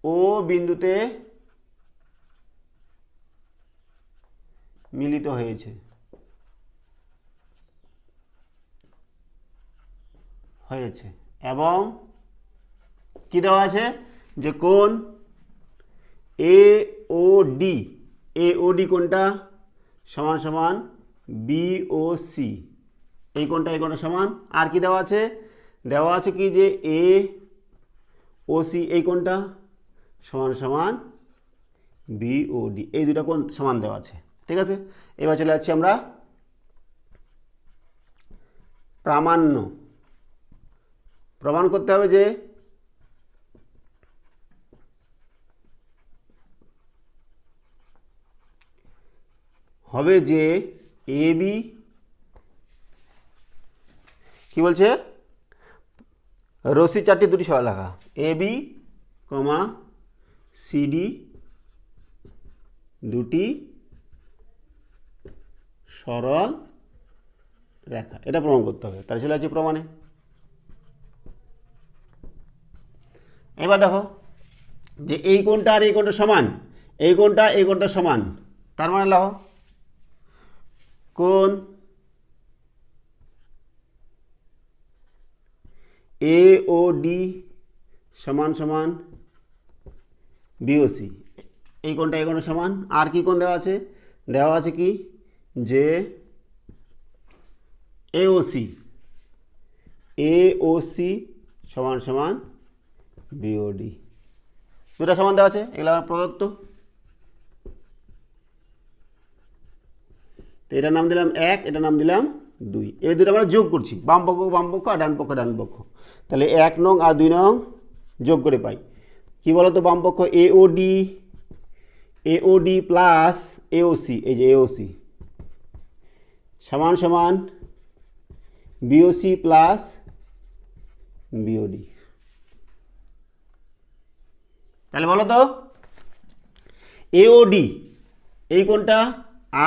ও বিন্দুতে মিলিত হয়েছে। এবং কি দেওয়া আছে, যে কোণ এ ও ডি কোণটা সমান সমান বি ও সি, এই কোণটা সমান। আর কি দেওয়া আছে, দেওয়া আছে কি যে এ ও সি এই কোণটা সমান সমান বি ও ডি, এই দুটো কোণ সমান দেওয়া আছে। ঠিক আছে, এবার চলে যাচ্ছি আমরা প্রামাণ্য। প্রমাণ করতে হবে যে এ বি কি বলছে, রশ্মি 4টি 2টি সরলরেখা, এ বি কমা সিডি 2টি সরল রেখা। এটা প্রমাণ করতে হবে। তাহলে চলে যাচ্ছে প্রমাণে। এবার দেখো যে এই কোণটা আর এই কোণটা সমান, এই কোণটা সমান। তার মানে লেখো কোণ এ ও ডি সমান সমান বিওসি, এই কোণটা সমান। আর কি কোণ দেওয়া আছে, দেওয়া আছে কি যে এওসি সমান সমান বিওডি, দুটা সমান দেওয়া আছে। এগুলো আমার প্রদত্ত। তো এটার নাম দিলাম 1, এটার নাম দিলাম 2। এই দুটো আমরা যোগ করছি, বাম পক্ষ আর ডান পক্ষ। তাহলে 1 নং আর 2 নং যোগ করে পাই কি বলতো, বাম পক্ষ এওডি প্লাস এওসি, এই যে এওসি সমান সমান বিওসি প্লাস বিওডি। তাহলে বলো তো এওডি এই কোণটা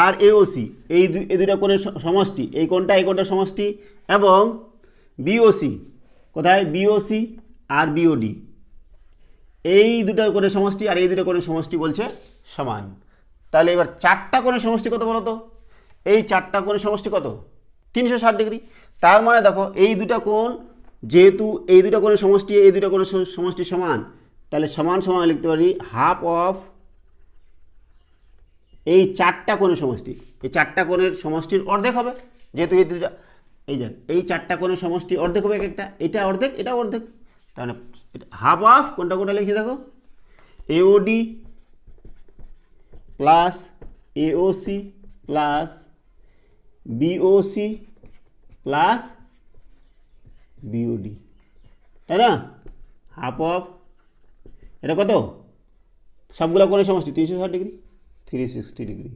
আর এওসি এই দুটা কোণের সমষ্টি, এই কোণটা সমষ্টি, এবং বিওসি কোথায়, বিওসি আর বিওডি এই দুটো কোণের সমষ্টি আর এই দুটো কোণের সমষ্টি বলছে সমান। তাহলে এবার 4টা কোণের সমষ্টি কত বলো তো, এই 4টা কোণের সমষ্টি কত, 360 ডিগ্রি। তার মানে দেখো এই দুটা কোণ, যেহেতু এই দুটা কোণের সমষ্টি এই দুটা কোণের সমষ্টি সমান, তাহলে সমান সমান লিখতে পারি হাফ অফ এই 4টা কোণের সমষ্টি। এই 4টা কোণের সমষ্টির অর্ধেক হবে, যেহেতু এই দুটা, এই দেখ এই 4টা কোণের সমষ্টি অর্ধেক হবে একটা, এটা অর্ধেক এটা অর্ধেক। তাহলে হাফ অফ কোনটা লিখছি দেখো, AOD plus AOC plus BOC plus BOD, তাই না? হাফ অফ এটা কত? সবগুলো কোণের সমষ্টি 360 ডিগ্রি, 360 ডিগ্রি।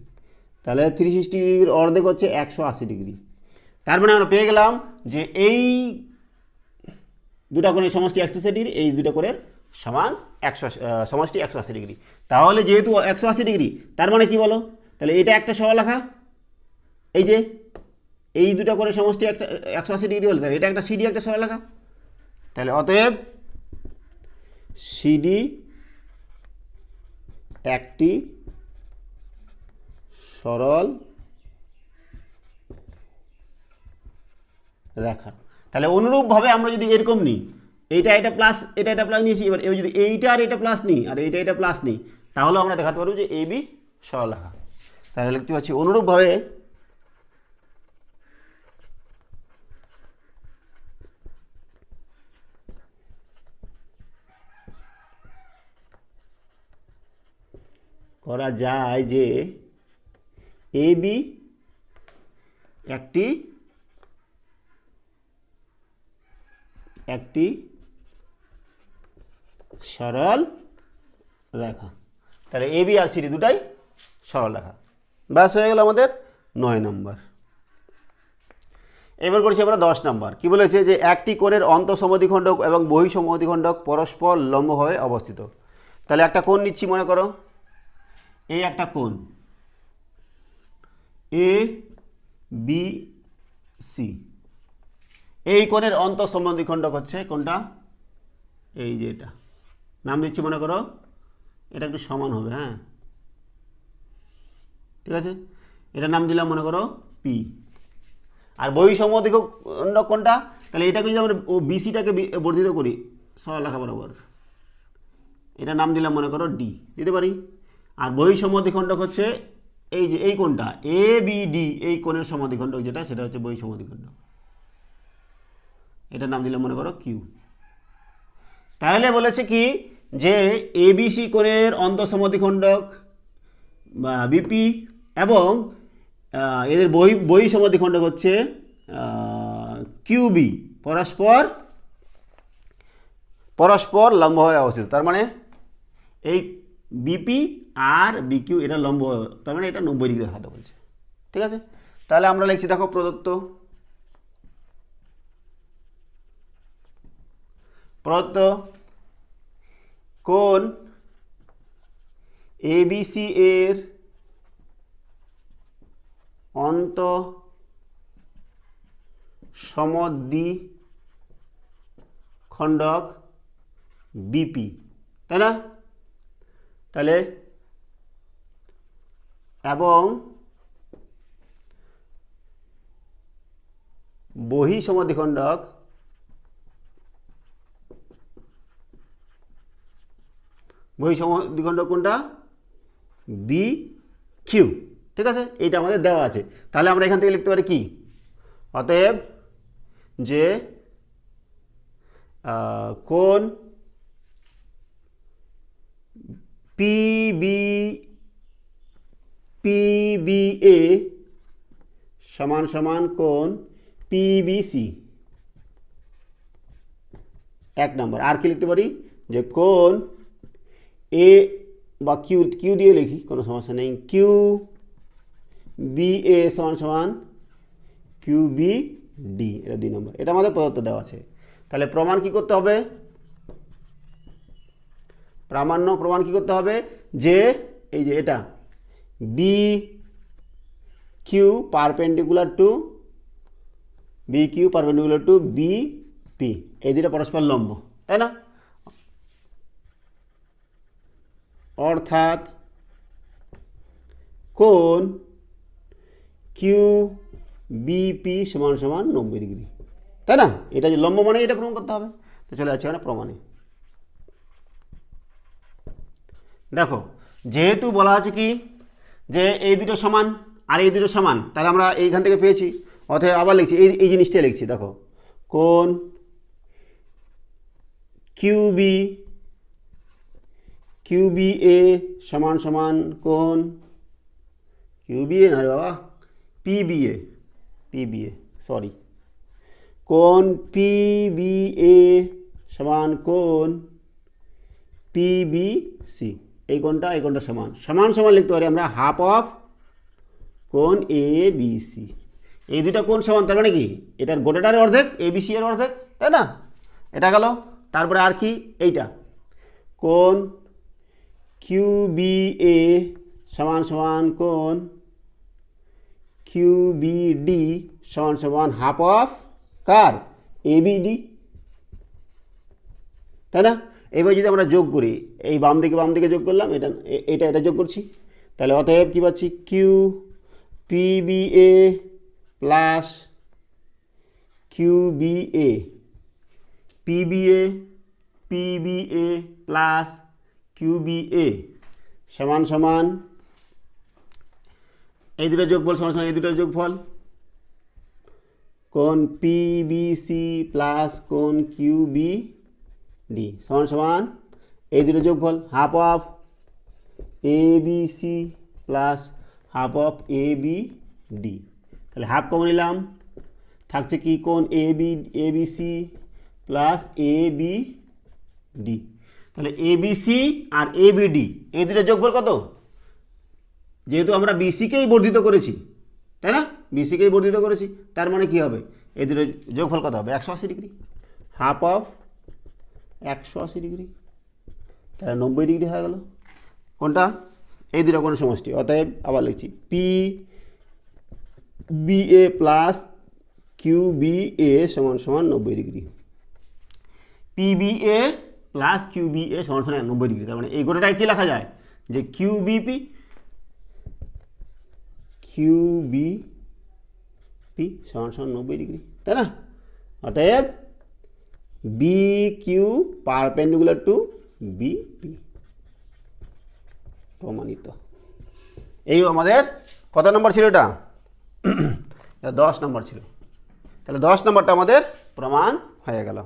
তাহলে 360 ডিগ্রির অর্ধেক হচ্ছে 180 ডিগ্রি। তার মানে আমরা পেয়ে গেলাম যে এই দুটা কোণের সমষ্টি 180 ডিগ্রি, এই দুটো কোণের সমান সমষ্টি 180 ডিগ্রি। তাহলে যেহেতু 180 ডিগ্রি, তার মানে কি বলো? তাহলে এটা একটা সরলরেখা, এই যে এই দুটো কোণের সমষ্টি একটা 180 ডিগ্রি হলে তাহলে এটা একটা সিডি একটা সরলরেখা। তাহলে অতএব সিডি একটি সরল রেখা। তাহলে অনুরূপভাবে আমরা যদি এরকম নিই, এটা প্লাস এটা প্লাস নিয়েছি, এবার যদি এইটা আর এটা প্লাস নিই আর এটা প্লাস নিই, তাহলে আমরা দেখাতে পারবো যে এ বি সরলরেখা। তাহলে লিখতে পাচ্ছি অনুরূপভাবে করা যায় যে এ বি একটি সরল রেখা। তাহলে এ বি আর সিডি দুটাই সরল রেখা। ব্যাস হয়ে গেল আমাদের 9 নম্বর। এবার করছি আমরা 10 নম্বর। কি বলেছে যে একটি কোণের অন্তঃসমদ্বিখণ্ডক এবং বহিঃসমদ্বিখণ্ডক পরস্পর লম্বভাবে অবস্থিত। তাহলে একটা কোণ নিচ্ছি, মনে করো এই একটা কোণ এ বি সি। এই কোণের অন্তঃসমদ্বিখণ্ডক হচ্ছে কোনটা? এই যে এটা নাম দিচ্ছি, মনে করো এটা একটু সমান হবে, হ্যাঁ ঠিক আছে, এটা নাম দিলাম মনে করো পি। আর বহিঃসমদ্বিখণ্ডক কোনটা? তাহলে এটাকে যদি আমরা ও বিসিটাকে বর্ধিত করি সরলরেখা বরাবর, এটা নাম দিলাম মনে করো ডি, দিতে পারি। আর বহিঃসমদ্বিখণ্ডক হচ্ছে এই যে এই কোণটা এ বি ডি, এই কোণের সমদ্বিখণ্ডক যেটা, সেটা হচ্ছে বহিঃসমদ্বিখণ্ডক, এটার নাম দিলাম মনে করো কিউ। তাহলে বলেছে কি যে এবিসি কোণের অন্তঃসমদ্বিখণ্ডক বিপি এবং এদের বহিঃসমদ্বিখণ্ডক হচ্ছে কিউবি পরস্পর লম্বভাবে অবস্থিত। তার মানে এই বিপি আর বিকিউ এটা লম্ব, তার মানে এটা 90 ডিগ্রি দেখাতে বলছে, ঠিক আছে। তাহলে আমরা লিখছি, দেখো প্রদত্ত কোণ এবিসি এর অন্তঃসমদ্বিখণ্ডক বিপি, তাই না? তাহলে এবং বহিঃসমদ্বিখণ্ডক কোনটা? বি কিউ, ঠিক আছে, এইটা আমাদের দেওয়া আছে। তাহলে আমরা এখান থেকে লিখতে পারি কি? অতএব যে কোণ পিবিএ সমান সমান কোণ পিবিসি, 1 নম্বর। আর কি লিখতে পারি? যে কোণ এ বা কিউ দিয়ে লিখি, কোনো সমস্যা নেই, কিউ বিএ সমান সমান কিউ বি ডি, এটা 2 নম্বর। এটা আমাদের প্রদত্ত দেওয়া আছে। তাহলে প্রমাণ কি করতে হবে? প্রমাণ কি করতে হবে? যে এই যে এটা B Q perpendicular to B P, এই দুটো পরস্পর লম্ব, তাই না? অর্থাৎ কোণ কিউ বিপি সমান সমান 90 ডিগ্রি, তাই না? এটা যে লম্ব মানে এটা প্রমাণ করতে হবে। তো চলে যাচ্ছে এখানে প্রমাণে। দেখো যেহেতু বলা আছে কি যে এই দুটো সমান আর এই দুটো সমান, তাহলে আমরা এইখান থেকে পেয়েছি, অতএব আবার লিখছি এই জিনিসটা লিখছি। দেখো কোণ কিউবিএ সমান সমান কোণ কিউবিএ না রে বাবা, পিবিএ সরি, কোণ পিবিএ সমান কোণ PBC, এই কোণটা সমান সমান সমান লিখতে পারি আমরা হাফ অফ কোণ ABC। এই দুইটা কোণ সমান, তার মানে কি এটার গোটাটার অর্ধেক, ABC এর অর্ধেক, তাই না? এটা গেল। তারপরে আর কি, এইটা কোণ QBA সমান সমান কোণ QBD সমান সমান হাফ অফ কার, ABD, তাই না? এবার যদি আমরা যোগ করি, এই বাম দিকে যোগ করলাম, এটা যোগ করছি, তাহলে অতএব কী পাচ্ছি, QPBA plus QBA, PBA plus QBA সমান সমান এই দুটো যোগফল সমান সমান এই দুটোর যোগফল, কোণ PBC প্লাস কোণ QBD সমান সমান এই দুটো যোগফল half of ABC plus half of ABD। তাহলে হাফ কমন নিলাম, থাকছে কি কোণ ABC প্লাস ABD। তাহলে ABC আর ABD এই দুটো যোগফল কত? যেহেতু আমরা BC-কেই বর্ধিত করেছি, তাই না? BC-কেই বর্ধিত করেছি, তার মানে কি হবে, এই দুটো যোগফল কত হবে, 180 ডিগ্রি, হাফ অফ 180 ডিগ্রি, তাহলে 90 ডিগ্রি হয়ে গেল কোনটা, এই দুটো কোণের সমষ্টি। অতএব আবার লিখছি PBA প্লাস QBA সমান সমান 90 ডিগ্রি, PBA প্লাস QBA সমান সমান 90 ডিগ্রি। তার মানে এই গোটাটাই কি লেখা যায়, যে QBP সমান সমান 90 ডিগ্রি, তাই না? অতএব BQ পারপেন্ডিকুলার টু BP প্রমাণিত। এই আমাদের কত নম্বর ছিল, এটা 10 নম্বর ছিল। তাহলে 10 নম্বরটা আমাদের প্রমাণ হয়ে গেল।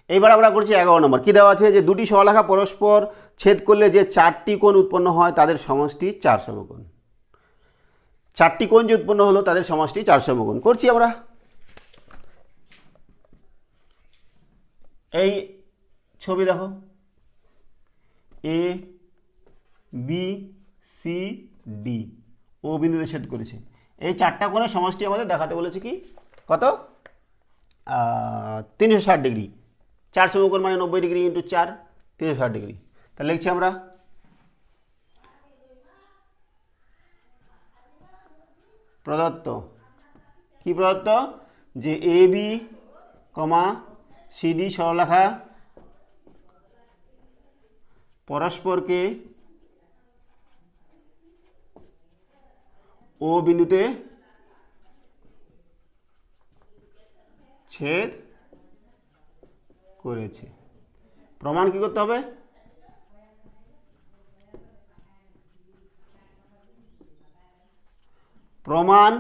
এইবার আমরা করছি 11 নম্বর। কি দেওয়া আছে, যে দুটি সরলরেখা পরস্পর ছেদ করলে যে 4টি কোণ উৎপন্ন হয় তাদের সমষ্টি 4 সমকোণ। 4টি কোণ যে উৎপন্ন হলো তাদের সমষ্টি 4 সমকোণ। করছি আমরা, এই ছবি দেখো, ABCD ও বিন্দুতে ছেদ করেছে। এই 4টা কোণের সমষ্টি আমাদের দেখাতে বলেছে কি, কত, 360 ডিগ্রি। 4 সমকোণ মানে 90 ডিগ্রি ইন্টু 4, 360 ডিগ্রি। তাহলে লিখছি আমরা প্রদত্ত, কি প্রদত্ত, যে AB, CD সরলরেখা পরস্পরকে ও বিন্দুতে ছেদ করেছে। প্রমাণ কি করতে হবে, প্রমাণ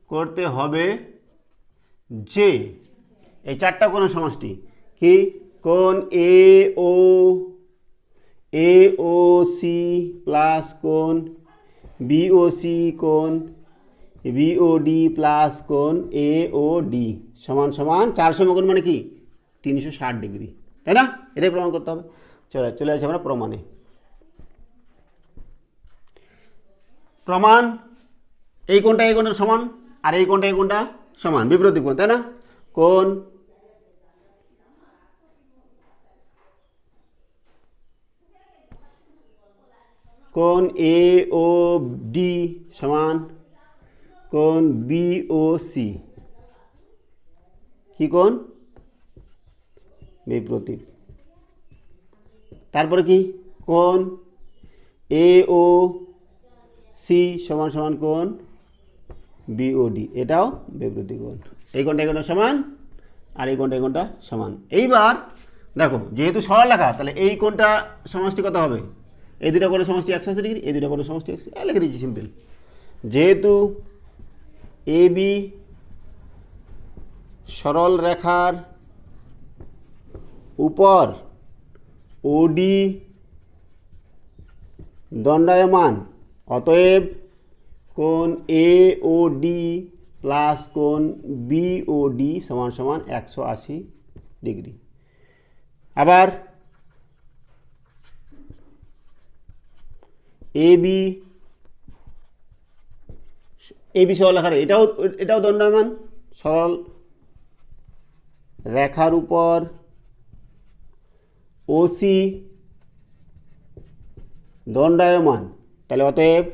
করতে হবে যে এই 4টা কোণের সমষ্টি কি, কোণ AOC প্লাস কোণ BOC, কোণ BOD প্লাস কোণ AOD সমান সমান 4 সমকোণ মানে কি 360 ডিগ্রি, তাই না? এটাই প্রমাণ করতে হবে। চলে আসি আমরা প্রমাণে। প্রমাণ, এই কোণটা সমান আর এই কোণটা সমান, বিপরীত কোণ, তাই না? কোণ AOD সমান কোণ BOC, কি কোণ, বিপরীত। তারপরে কি, কোণ AOC সমান সমান কোণ BOD, এটাও বিপরীত কোণ। এই কোণটা সমান আর এই কোণটা সমান। এইবার দেখো, যেহেতু সরলরেখা, তাহলে এই কোণটা সমষ্টি কত হবে, এই দুটো কোণের সমষ্টি 180 ডিগ্রি, এই দুটো কোণের সমষ্টি লিখে দিচ্ছি সিম্পল। যেহেতু AB সরল রেখার উপর OD দণ্ডায়মান, অতএব কোণ AOD প্লাস কোণ BOD সমান সমান 180 ডিগ্রি। আবার এবি সরলরেখার এটাও দণ্ডায়মান, সরল রেখার উপর ওসি দণ্ডায়মান, তাহলে অতএব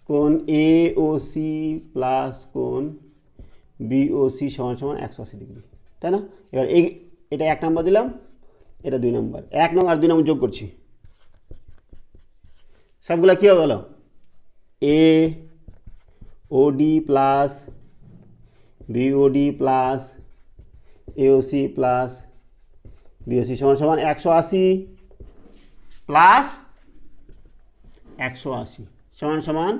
কোণ এ ও সি প্লাস কোণ বি ও সি সমান সমান 180 ডিগ্রি, তাই না? এবার এটা 1 নম্বর দিলাম, এটা 2 নম্বর, 1 নম্বর আর 2 নম্বর যোগ করছি, সবগুলা কী হবে বলো? A OD plus BOD plus AOC plus BOC সমান সমান 180 প্লাস 180 সমান সমান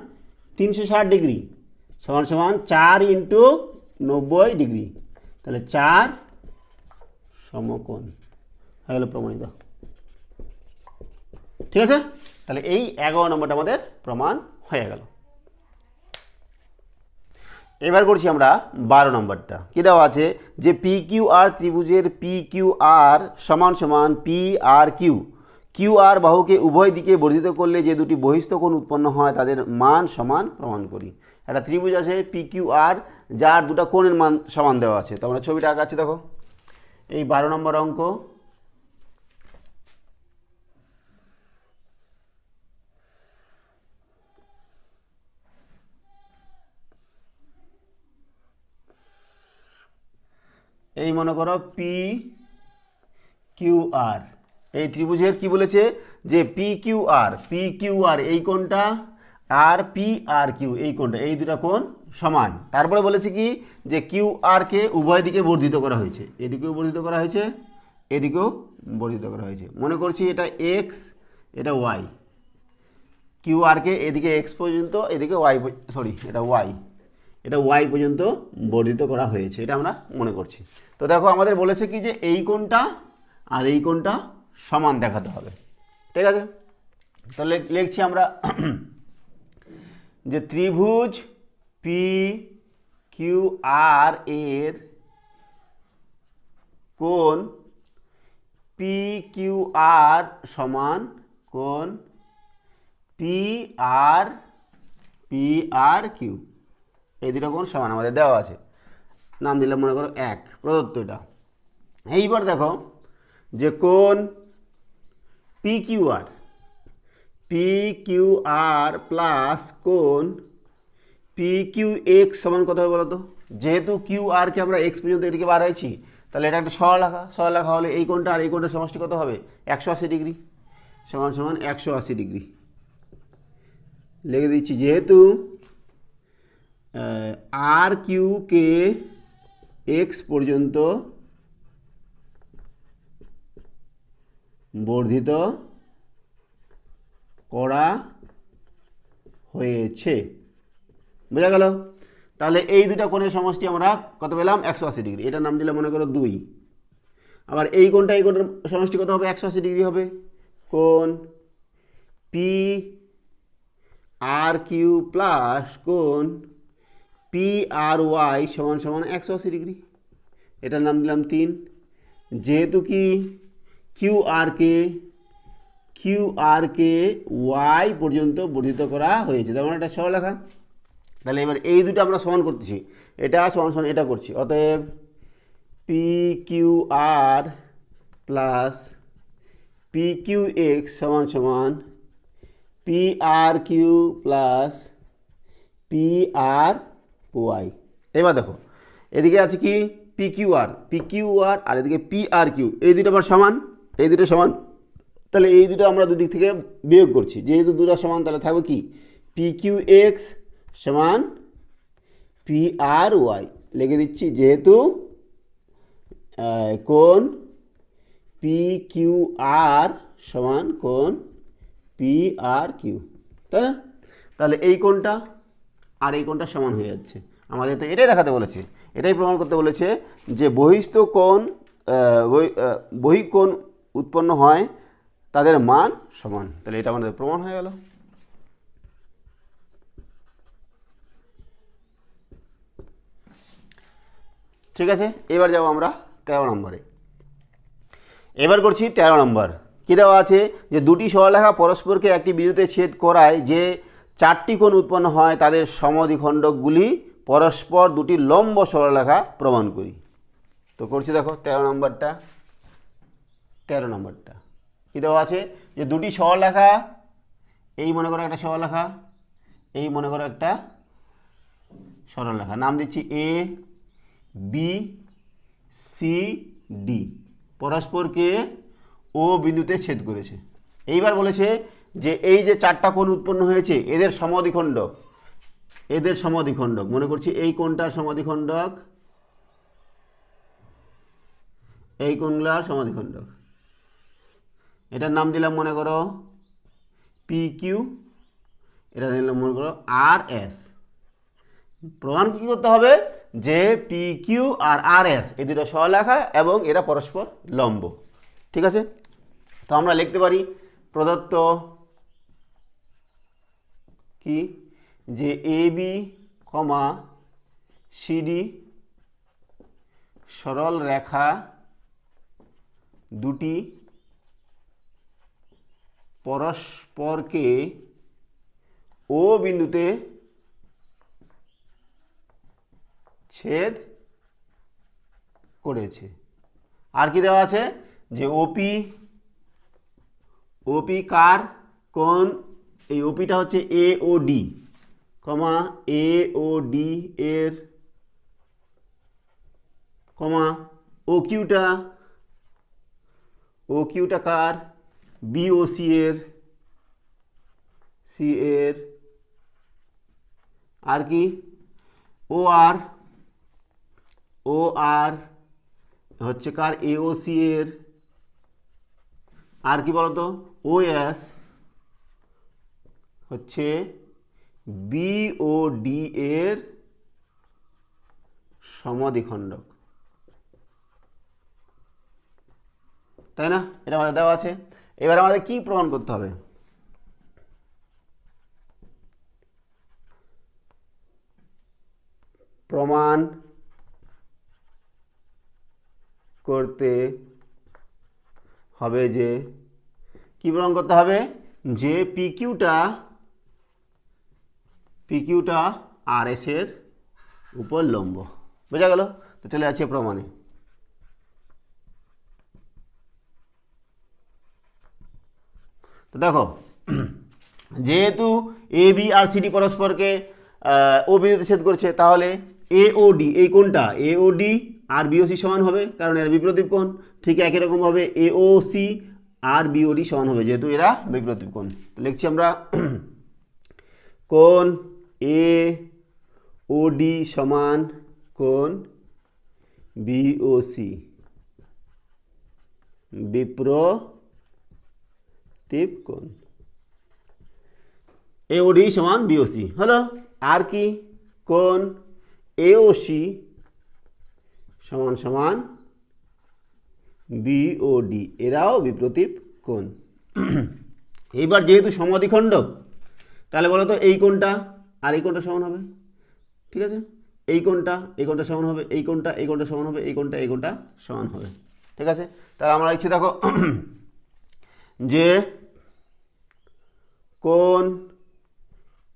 360 ডিগ্রি সমান সমান 4 ইন্টু 90 ডিগ্রি, তাহলে 4 সমকোণ হয়ে গেল প্রমাণিত। ঠিক আছে, তাহলে এই 11 নম্বরটা আমাদের প্রমাণ হয়ে গেল। এবার করছি আমরা 12 নম্বরটা। কি দেওয়া আছে যে পি কিউ আর ত্রিভুজের পি কিউ আর সমান সমান P R Q, Q R বাহুকে উভয় দিকে বর্ধিত করলে যে দুটি বহিস্থ কোণ উৎপন্ন হয় তাদের মান সমান প্রমাণ করি। একটা ত্রিভুজ আছে পি কিউ আর, যার দুটো কোণের মান সমান দেওয়া আছে। তো আমরা ছবিটা আঁকাচ্ছি, দেখো এই 12 নম্বর অঙ্ক। এই মনে করো পি কিউ আর, এই ত্রিভুজের কি বলেছে যে পি কিউ আর এই কোণটা আর পি আর কিউ এই কোণটা, এই দুটা কোণ সমান। তারপরে বলেছে কি যে কিউ আর কে উভয় দিকে বর্ধিত করা হয়েছে, এদিকেও বর্ধিত করা হয়েছে, এদিকেও বর্ধিত করা হয়েছে। মনে করছি এটা এক্স, এটা ওয়াই, কিউ আর কে এদিকে এক্স পর্যন্ত, এদিকে ওয়াই, সরি এটা ওয়াই, এটা ওয়াই পর্যন্ত বর্ধিত করা হয়েছে, এটা আমরা মনে করছি। তো দেখো আমাদের বলেছে কি যে এই কোণটা আর এই কোণটা সমান দেখাতে হবে। ঠিক আছে, তাহলে লিখছি আমরা যে ত্রিভুজ পি কিউ আর এর কোণ পি কিউ আর সমান কোণ পি আর কিউ, এই দুটো কোণ সমান আমাদের দেওয়া আছে, নাম দিলাম মনে করো 1, প্রদত্ত এটা। এইবার দেখো যে কোণ পি কিউ আর প্লাস কোণ পি কিউ এক্স সমান কত হবে বলো তো? যেহেতু কিউ আর কে আমরা এক্স পর্যন্ত এদিকে বার হয়েছি, তাহলে এটা একটা সরলরেখা হলে এই কোণটা আর এই কোণটার সমষ্টি কত হবে? 180 ডিগ্রি সমান সমান 180 ডিগ্রি লিখে দিচ্ছি। যেহেতু আর কিউ কে এক্স পর্যন্ত বর্ধিত করা হয়েছে, বোঝা গেল? তাহলে এই দুটা কোণের সমষ্টি আমরা কত পেলাম? 180 ডিগ্রি, এটার নাম দিলে মনে করো 2। আবার এই কোণটা এই কোণের সমষ্টি কত হবে? 180 ডিগ্রি হবে। কোণ পি আর কিউ প্লাস কোণ পি আর ওয়াই সমান সমান 180 ডিগ্রি, এটার নাম দিলাম 3। যেহেতু কি কিউ আর কে ওয়াই পর্যন্ত বর্ধিত করা হয়েছে, তেমন একটা সরলরেখা। তাহলে এবার এই দুটো আমরা সমান করতেছি, এটা সমান সমান এটা করছি, অতএব P Q R plus P Q x সমান সমান P R Q plus P R Y. এবার দেখো এদিকে আছে কি পি কিউ আর আর এদিকে পি আর কিউ, এই দুটো আবার সমান, এই দুটো সমান, তাহলে এই দুটো আমরা দুদিক থেকে বিয়োগ করছি। যেহেতু দুটো সমান তাহলে থাকবে কি পি কিউ এক্স সমান পি আর ওয়াই লিখে দিচ্ছি। যেহেতু কোণ পি কিউ আর সমান কোণ পি আর কিউ, তাই না? তাহলে এই কোণটা আর এই কোণটা সমান হয়ে যাচ্ছে। আমাদের তো এটাই দেখাতে বলেছে, এটাই প্রমাণ করতে বলেছে যে বহিস্থ কোণ বহিঃকোণ উৎপন্ন হয় তাদের মান সমান। তাহলে এটা আমাদের প্রমাণ হয়ে গেল। ঠিক আছে, এবার যাবো আমরা 13 নম্বরে। এবার করছি 13 নম্বর। কী দেওয়া আছে যে দুটি সরলরেখা পরস্পরকে একটি বিন্দুতে ছেদ করায় যে 4টি কোণ উৎপন্ন হয় তাদের সমদ্বিখণ্ডকগুলি পরস্পর দুটি লম্ব সরলরেখা প্রমাণ করি। তো করছি দেখো 13 নম্বরটা। 13 নম্বরটা কী দেওয়া আছে যে দুটি সরলরেখা, এই মনে করো একটা সরলরেখা, এই মনে করো একটা সরলরেখা, নাম দিচ্ছি এ বি সি ডি, পরস্পরকে ও বিন্দুতে ছেদ করেছে। এইবার বলেছে যে এই যে 4টা কোণ উৎপন্ন হয়েছে এদের সমদ্বিখণ্ডক, এদের সমদ্বিখণ্ডক মনে করছি এই কোণটার সমদ্বিখণ্ডক, এই কোণগুলার সমদ্বিখণ্ডক, এটার নাম দিলাম মনে করো পি কিউ, এটা দিলাম মনে করো আর এস। প্রমাণ কী করতে হবে যে পি কিউ আর আর এস এই দুটো সরলরেখা এবং এরা পরস্পর লম্ব। ঠিক আছে, তো আমরা লিখতে পারি প্রদত্ত কি যে এ বি কমা সিডি সরল রেখা দুটি পরস্পরকে ও বিন্দুতে ছেদ করেছে। আর কি দেওয়া আছে যে ওপি, ওপি কার কোণ, এই ওপিটা হচ্ছে এ ও ডি কমা এ ও ডি এর কমা ও কিউটা, ও কিউটা কার বি ও সি এর, সি এর, আর কি ও আর, ও আর হচ্ছে কার এ ও সি এর, আর কি বলতো ও এস হচ্ছে বি ও ডি এর সমদ্বিখণ্ডক, তাই না? এটা আমাদের দেওয়া আছে। এবার আমাদের কি প্রমাণ করতে হবে? প্রমাণ করতে হবে যে কি প্রমাণ করতে হবে যে পি কিউটা আর এস এর উপর লম্ব। বোঝা গেল? তো চলে আছে প্রমাণে। তো দেখো যেহেতু এ বি আর সিডি পরস্পরকে ও বিন্দুতে ছেদ করছে, তাহলে এ ও ডি এই কোণটা এ ও ডি আর বিওসি সমান হবে, কারণ এরা বিপ্রতীপ কোণ। ঠিক একই রকমভাবে এ ও সি আর বিওডি সমান হবে, যেহেতু এরা বিপ্রতীপ কোণ। তো লিখছি আমরা কোণ এ ও ডি সমান কোণ বিওসি বিপ্রতীপ কোণ, এওডি সমান বিওসি হলো। আর কি কোণ এওসি সমান সমান বিওডি, এরাও বিপ্রতীপ কোণ। এইবার যেহেতু সমদ্বিখণ্ডক, তাহলে বলো তো এই কোণটা আর এই কোণটা সমান হবে। ঠিক আছে, এই কোণটা সমান হবে, এই কোণটা সমান হবে, এই কোণটা সমান হবে। ঠিক আছে, তাহলে আমরা লিখছি দেখো যে কোণ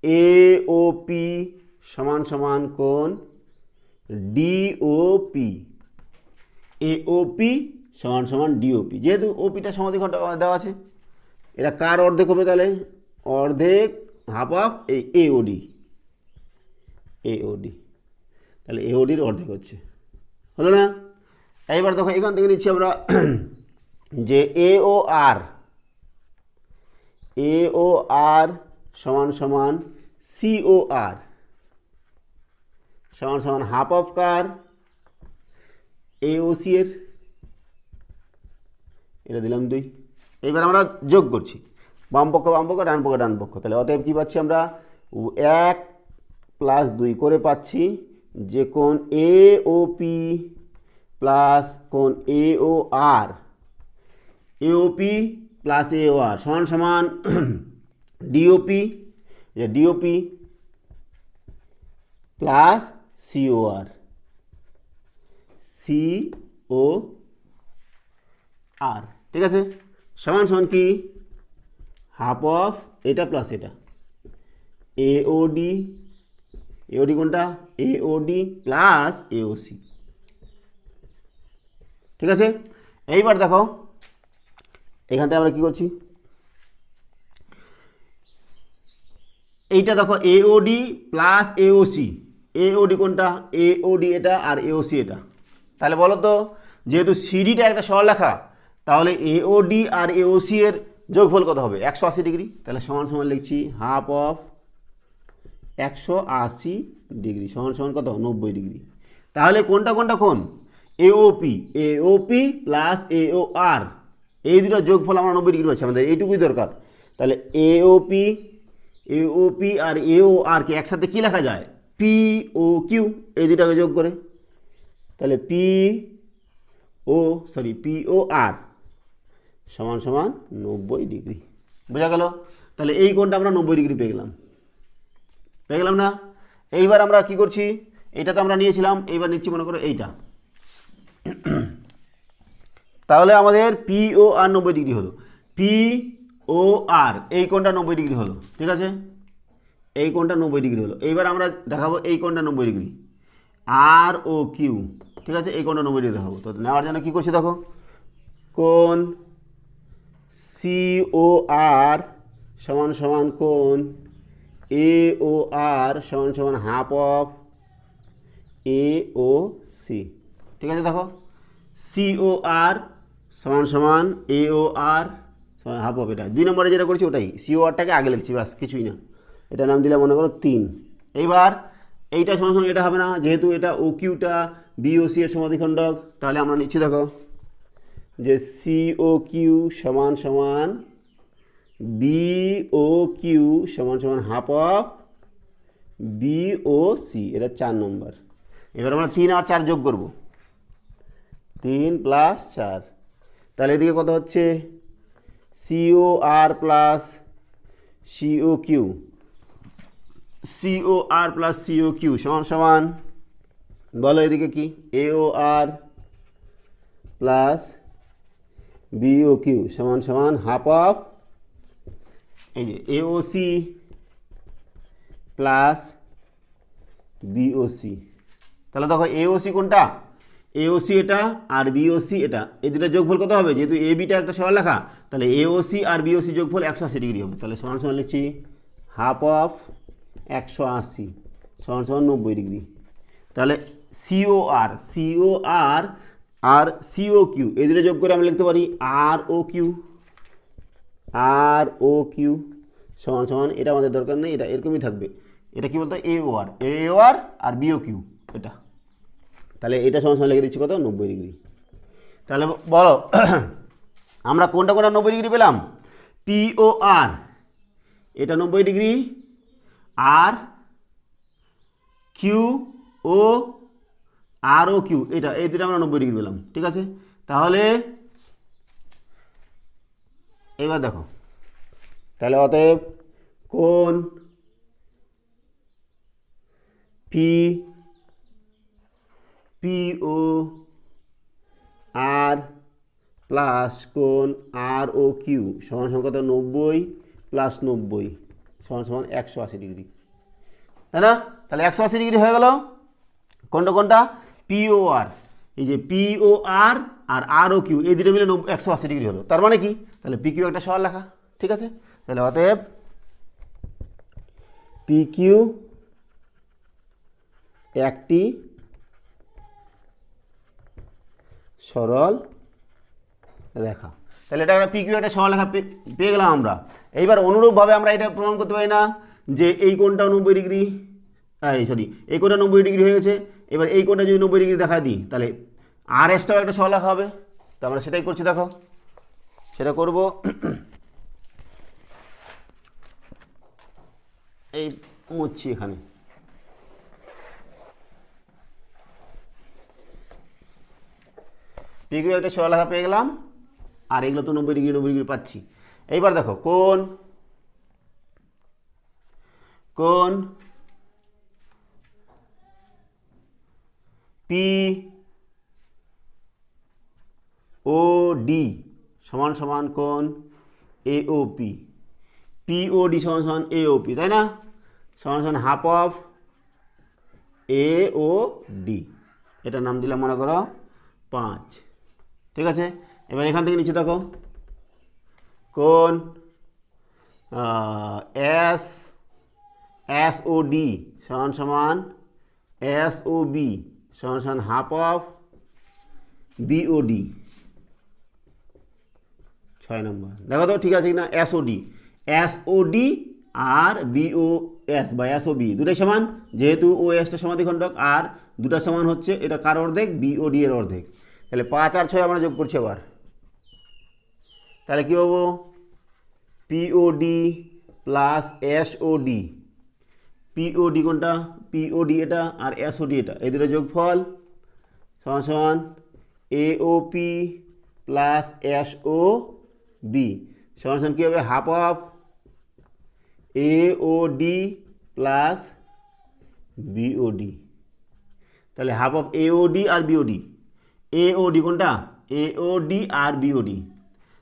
এওপি সমান সমান কোণ ডিওপি, এওপি সমান সমান ডিওপি। যেহেতু ওপিটা সমদ্বিখণ্ডক দেওয়া আছে, এটা কার অর্ধেক হবে? তাহলে অর্ধেক হাফ অফ এই এওডি, এওডি, তাহলে এওডির অর্ধেক হচ্ছে, হলো না? এইবার দেখো এখান থেকে নিচ্ছি আমরা যে এও আর, এও আর সমান সমান সিও আর সমান সমান হাফ অফ কার এওসি এর, এটা দিলাম 2। এইবার আমরা যোগ করছি বাম পক্ষ ডান পক্ষ, তাহলে অতএব কী পাচ্ছি আমরা 1 + 2 করে পাচ্ছি যে কোণ এওপি প্লাস কোণ এও আর, এওপি প্লাস এও আর সমান সমান ডিওপি, ডিওপি প্লাস সিও আর, সিও আর, ঠিক আছে, সমান সমান কি হাফ অফ এটা প্লাস এটা, এওডি, এওডি কোনটা, এওডি প্লাস এওসি। ঠিক আছে, এইবার দেখো এখান থেকে আমরা কি করছি, এইটা দেখো এওডি প্লাস এওসি, এওডি কোনটা, এওডি এটা আর এওসি এটা। তাহলে বলো তো, যেহেতু সিডিটা একটা সরলরেখা, তাহলে এওডি আর এওসি এর যোগফল কত হবে, 180 ডিগ্রি। তাহলে সমান সমান লিখছি হাফ অফ 180 ডিগ্রি সমান সমান কত, 90 ডিগ্রি। তাহলে কোনটা কোনটা কোন, এওপি, এওপি প্লাস এওআর, এই দুটো যোগফল আমরা 90 ডিগ্রি পাচ্ছি, আমাদের এইটুকুই দরকার। তাহলে এওপি, এওপি আর এওআর কে একসাথে কি লেখা যায়, পি ও কিউ, এই দুটাকে যোগ করে। তাহলে পি ও আর সমান সমান 90 ডিগ্রি। বোঝা গেল? তাহলে এই কোণটা আমরা 90 ডিগ্রি পেয়ে গেলাম না? এইবার আমরা কি করছি, এইটা তো আমরা নিয়েছিলাম, এইবার নিচ্ছি মনে করো এইটা। তাহলে আমাদের পি ও আর 90 ডিগ্রি হলো, পি ও আর এই কোণটা 90 ডিগ্রি হলো, ঠিক আছে, এই কোণটা 90 ডিগ্রি হলো। এইবার আমরা দেখাবো এই কোণটা 90 ডিগ্রি, আর ও কিউ, ঠিক আছে, এই কোণটা 90 ডিগ্রি দেখাবো। তো নেওয়ার জন্য কী করছি দেখো, কোণ সি ও আর সমান সমান কোণ এ ও আর সমান সমান half of A O C. ঠিক আছে, দেখো সি ও আর সমান সমান এ ও আর হাফ অফ, এটা 2 নম্বরে যেটা করছি ওটাই, সি ও আরটাকে আগে লিখছি, ব্যাস কিছুই না। এটা নাম দিলে মনে করো 3। এইবার এইটা সমান সমান এটা হবে না, যেহেতু এটা ও কিউটা বি ও সি এর সমাধিখণ্ডক, তাহলে আমরা নিচ্ছি দেখো যে সি ও কিউ সমান সমান বি ও কিউ সমান সমান half of B O C, এটা 4 নম্বর। এবার আমরা 3 আর 4 যোগ করব, 3 + 4, তাহলে এদিকে কত হচ্ছে, সিও আর প্লাস সিও কিউ, সিও আর প্লাস সিও কিউ সমান সমান, বলো এদিকে কি, এও আর প্লাস বিও কিউ সমান সমান হাফ অফ এই যে এওসি প্লাস বিওসি। তাহলে দেখো এওসি কোনটা, এওসি এটা আর বিওসি এটা, এই দুটো যোগফল কত হবে, যেহেতু এ বিটা একটা সরলরেখা, তাহলে এওসি আর বিওসি যোগফল 180 ডিগ্রি হবে। তাহলে সমান সমান লিখছি হাফ অফ 180 সমান সমান 90 ডিগ্রি। তাহলে সিও আর, সিও আর আর সিও কিউ এই দুটো যোগ করে আমরা লিখতে পারি আর ও কিউ, আর ও কিউ সমান সমান, এটা আমাদের দরকার নেই, এটা এরকমই থাকবে। এটা কি বলতো, এও আর, এও আর আর বিও কিউ এটা, তাহলে এটা সমান সমান লিখে দিচ্ছি কত, 90 ডিগ্রি। তাহলে বলো আমরা কোনটা কোনটা 90 ডিগ্রি পেলাম, পি ও আর এটা 90 ডিগ্রি, আর কিউ ও আর ও কিউ এটা, এই দুটো আমরা 90 ডিগ্রি পেলাম। ঠিক আছে, তাহলে এবার দেখো, তাহলে অতএব কোণ পি পি ও আর প্লাস কোণ আর ও কিউ সমান সমান কত, 90 + 90 সমান সমান 180 ডিগ্রি, তাই না? তাহলে 180 ডিগ্রি হয়ে গেল কোনটা কোনটা, পি ও আর, এই যে পি ও আর আর ও কিউ এই দুটো মিলে 180 ডিগ্রি হলো। তার মানে কি, তাহলে পি কিউ একটা সরলরেখা। ঠিক আছে, তাহলে অতএব পি কিউ একটি সরল রেখা। তাহলে এটা একটা পি কিউ একটা সরলরেখা পেয়ে গেলাম আমরা। এইবার অনুরূপভাবে আমরা এটা প্রমাণ করতে পারি না যে এই কোণটাও 90 ডিগ্রি, এই কোণটা 90 ডিগ্রি হয়ে গেছে, এবার এই কোণটা যদি 90 ডিগ্রি দেখা দিই, তাহলে আর এসটাও একটা সরলরেখা হবে। তো আমরা সেটাই করছি, দেখো সেটা করব। এই মুছছি এখানে, পি কিউ একটা সরলরেখা পেয়ে গেলাম, আর এগুলো তো 90 ডিগ্রি 90 ডিগ্রি পাচ্ছি। এইবার দেখো কোণ কোণ পি ও ডি সমান সমান কোণ AOP, POD সমান সমান AOP, তাই না? সমান সমান হাফ অফ AOD, এটার নাম দিলাম মনে করো 5। ঠিক আছে, এবার এখান থেকে নিচে দেখো কোণ SOD সমান সমান SOB সমান সমান হাফ অফ BOD। 6 নম্বর দেখো তো ঠিক আছে কিনা। SOD আর BOS বা SOB দুটাই সমান, যেহেতু OSটা সমাধিখণ্ডক আর দুটা সমান হচ্ছে, এটা কার অর্ধেক? BOD এর অর্ধেক। তাহলে 5 আর 6 আমরা যোগ করছি আবার, তাহলে কী পাবো? POD plus SOD। POD কোনটা? POD এটা আর SOD এটা, এই দুটো যোগফল সমান সমান AOP প্লাস SOB সমান সমান কী হবে? Half of AOD plus BOD। তাহলে হাফ অফ AOD আর BOD। AOD কোনটা? AOD আর BOD।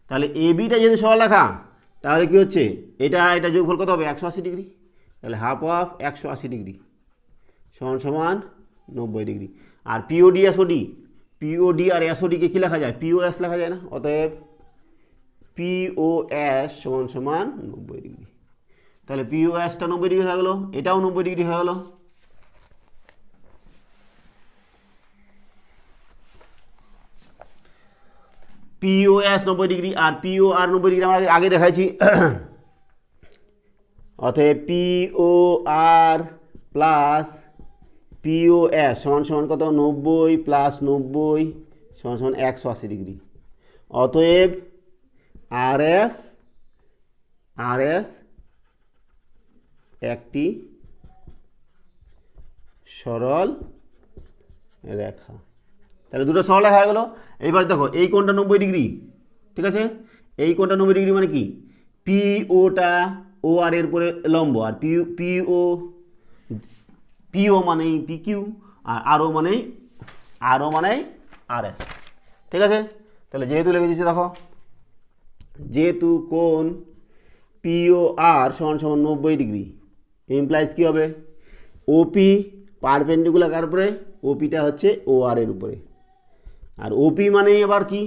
তাহলে ABটা যদি সরল লেখা তাহলে কী হচ্ছে? এটা যোগফল কত হবে? 180 ডিগ্রি। তাহলে হাফ অফ 180 ডিগ্রি সমান সমান 90 ডিগ্রি। আর POD আর SODকে কী লেখা যায়? POS লেখা যায় না? অতএব POS সমান সমান 90 ডিগ্রি। তাহলে POSটা 90 ডিগ্রি হয়ে গেলো, এটাও 90 ডিগ্রি হয়ে গেলো। POS 90 ডিগ্রি আর POR 90 ডিগ্রি আমরা আগে দেখাইছি। অতএব POR প্লাস POS সমান সমান কত? 90 প্লাস 90 সমান সমান 180 ডিগ্রি। অতএব RS একটি সরল রেখা। তাহলে দুটো সরল রেখা হয়ে গেলো। এইবার দেখো এই কোণটা 90 ডিগ্রি, ঠিক আছে? এই কোণটা 90 ডিগ্রি মানে কি? POটা OR এর উপরে লম্ব, আর PO মানেই PQ, আর RO মানেই RS। ঠিক আছে, তাহলে যেহেতু লিখে দিচ্ছি দেখো, যেহেতু কোণ POR সমান সমান 90 ডিগ্রি, ইমপ্লাইজ কী হবে? OP পারপেন্ডিকুলার কার উপরে? OPটা হচ্ছে OR এর উপরে। আর OP মানেই আবার কি?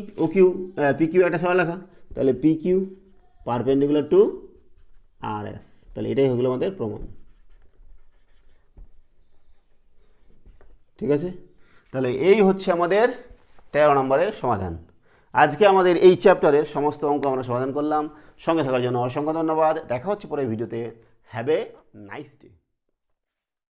PQ একটা সরল লেখা, তাহলে PQ পারপেন্ডিকুলার টু RS। তাহলে এটাই হয়ে গেলো আমাদের প্রমাণ। ঠিক আছে, তাহলে এই হচ্ছে আমাদের 13 নম্বরের সমাধান। আজকে আমাদের এই চ্যাপ্টারের সমস্ত অঙ্ক আমরা সমাধান করলাম। সঙ্গে থাকার জন্য অসংখ্য ধন্যবাদ। দেখা হচ্ছে পরের ভিডিওতে। Have a nice day.